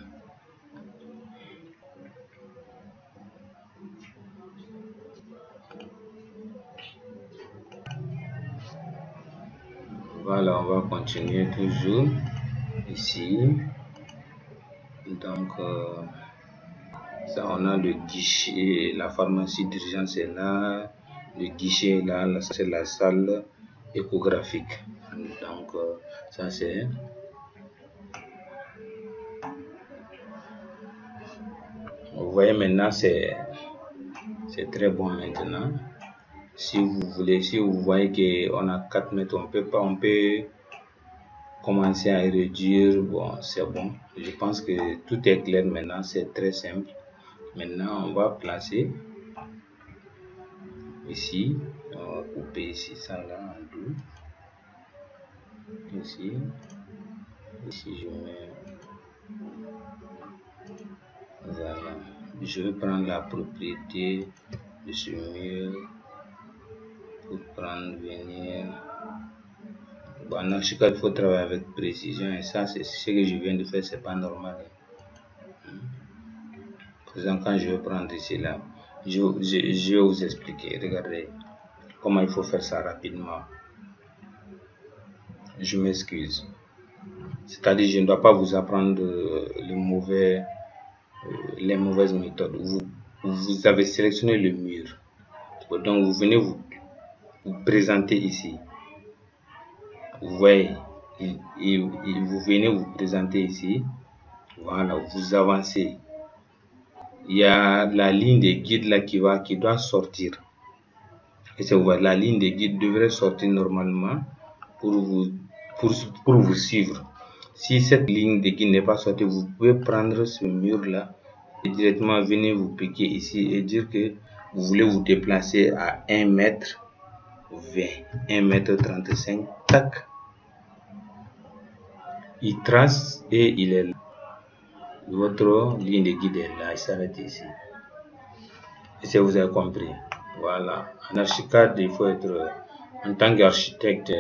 Voilà, on va continuer toujours ici. Donc, ça, on a le guichet, la pharmacie d'urgence est là, le guichet est là, c'est la salle échographique. Donc, ça c'est. Vous voyez maintenant, c'est très bon maintenant. Si vous voyez qu'on a 4 mètres, on peut commencer à réduire. Bon, c'est bon. Je pense que tout est clair maintenant, c'est très simple. Maintenant, on va placer ici, on va couper ici, ça là, en deux. Ici, je mets. Voilà. Je vais prendre la propriété de ce mur pour venir. Bon, en Archicad, il faut travailler avec précision et ça, c'est ce que je viens de faire, c'est pas normal. Par exemple, quand je vais prendre ici là, je vais vous expliquer. Regardez comment il faut faire ça rapidement. Je m'excuse. C'est-à-dire, je ne dois pas vous apprendre les mauvaises méthodes. Vous avez sélectionné le mur. Donc, vous venez vous présenter ici. Vous voyez, vous venez vous présenter ici. Voilà, vous avancez. Il y a la ligne de guide là qui doit sortir. Et c'est la ligne de guide devrait sortir normalement pour vous suivre. Si cette ligne de guide n'est pas sortie, vous pouvez prendre ce mur là et directement venir vous piquer ici et dire que vous voulez vous déplacer à 1 mètre 20, 1 mètre 35. Tac. Il trace et il est là. Votre ligne de guide est là, il s'arrête ici. Et ça, vous avez compris. Voilà. En archicad, il faut être, en tant qu'architecte,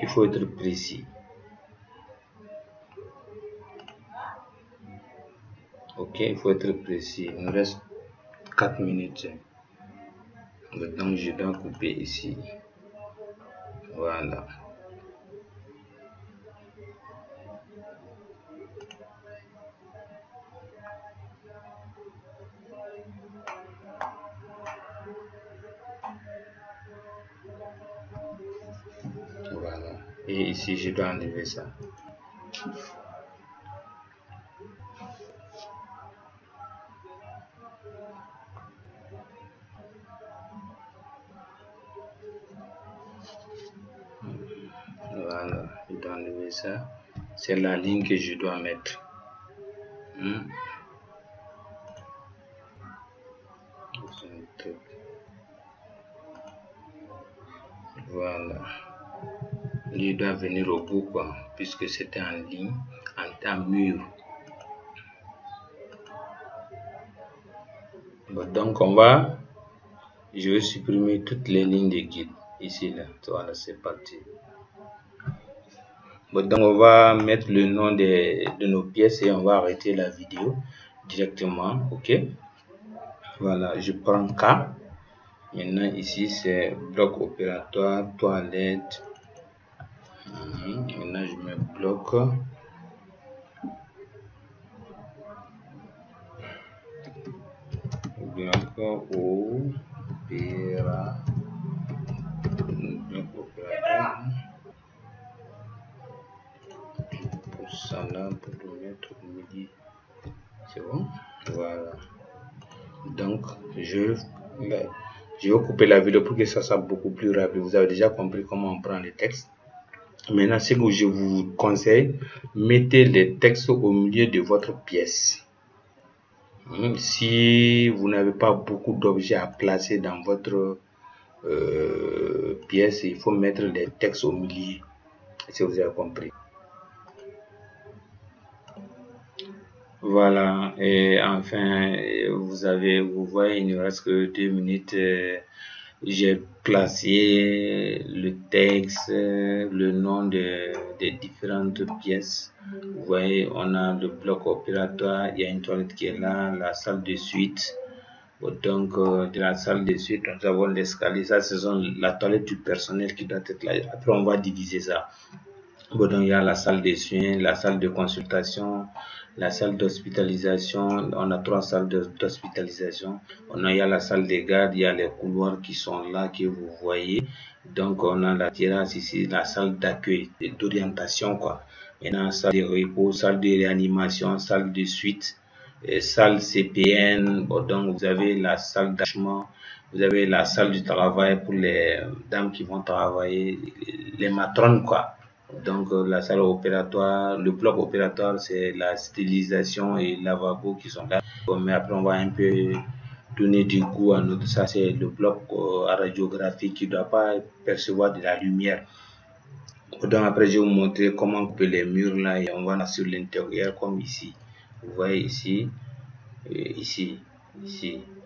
il faut être précis. Ok, il faut être précis. Il nous reste 4 minutes. Donc, je dois couper ici. Voilà. Voilà. Et ici, je dois enlever ça. Voilà, je dois enlever ça. C'est la ligne que je dois mettre. Voilà. Il doit venir au bout, quoi, puisque c'était en ligne, en mur. Bon, donc je vais supprimer toutes les lignes de guide ici là. Voilà, c'est parti. Bon, donc on va mettre le nom de nos pièces et on va arrêter la vidéo directement. Ok, voilà, je prends K. Maintenant ici c'est bloc opératoire, toilette. Maintenant je mets bloc opératoire. Ça là pour le mettre au milieu. C'est bon. Voilà. Donc je vais couper la vidéo pour que ça soit beaucoup plus rapide. Vous avez déjà compris comment on prend les textes. Maintenant, ce que je vous conseille, mettez les textes au milieu de votre pièce. Si vous n'avez pas beaucoup d'objets à placer dans votre pièce, il faut mettre les textes au milieu. Si vous avez compris. Voilà, et enfin, vous voyez, il ne reste que 2 minutes. J'ai placé le texte, le nom des différentes pièces. Vous voyez, on a le bloc opératoire, il y a une toilette qui est là, la salle de suite. Donc, de la salle de suite, nous avons l'escalier. Ça, ce sont la toilette du personnel qui doit être là. Après, on va diviser ça. Bon, donc il y a la salle de soins, la salle de consultation, la salle d'hospitalisation. On a 3 salles d'hospitalisation. Il y a la salle de garde, il y a les couloirs qui sont là que vous voyez. Donc on a la terrasse ici, la salle d'accueil, d'orientation quoi. Maintenant salle de repos, salle de réanimation, salle de suite, salle CPN. Bon, donc vous avez la salle d'accouchement. Vous avez la salle du travail pour les dames qui vont travailler, les matrones quoi. Donc la salle opératoire, le bloc opératoire, c'est la stérilisation et lavabo qui sont là. Mais après on va un peu donner du goût à notre, ça c'est le bloc radiographique qui ne doit pas percevoir de la lumière. Donc après je vais vous montrer comment couper les murs là et on va sur l'intérieur comme ici. Vous voyez ici, ici,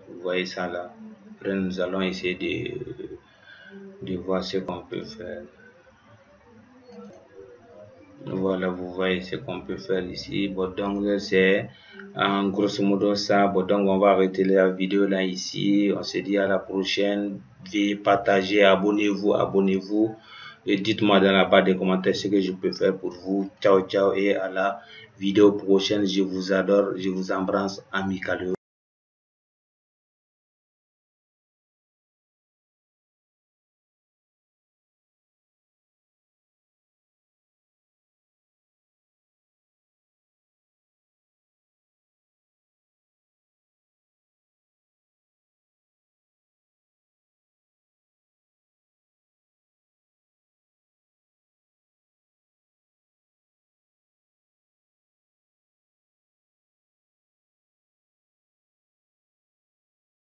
vous voyez ça là. Après nous allons essayer de voir ce qu'on peut faire. Voilà, vous voyez ce qu'on peut faire ici. Bon, donc c'est en grosso modo ça. Bon, donc on va arrêter la vidéo là ici. On se dit à la prochaine. Veuillez partager, abonnez-vous. et dites-moi dans la barre des commentaires ce que je peux faire pour vous. Ciao ciao et à la vidéo prochaine. Je vous adore, je vous embrasse amicalement.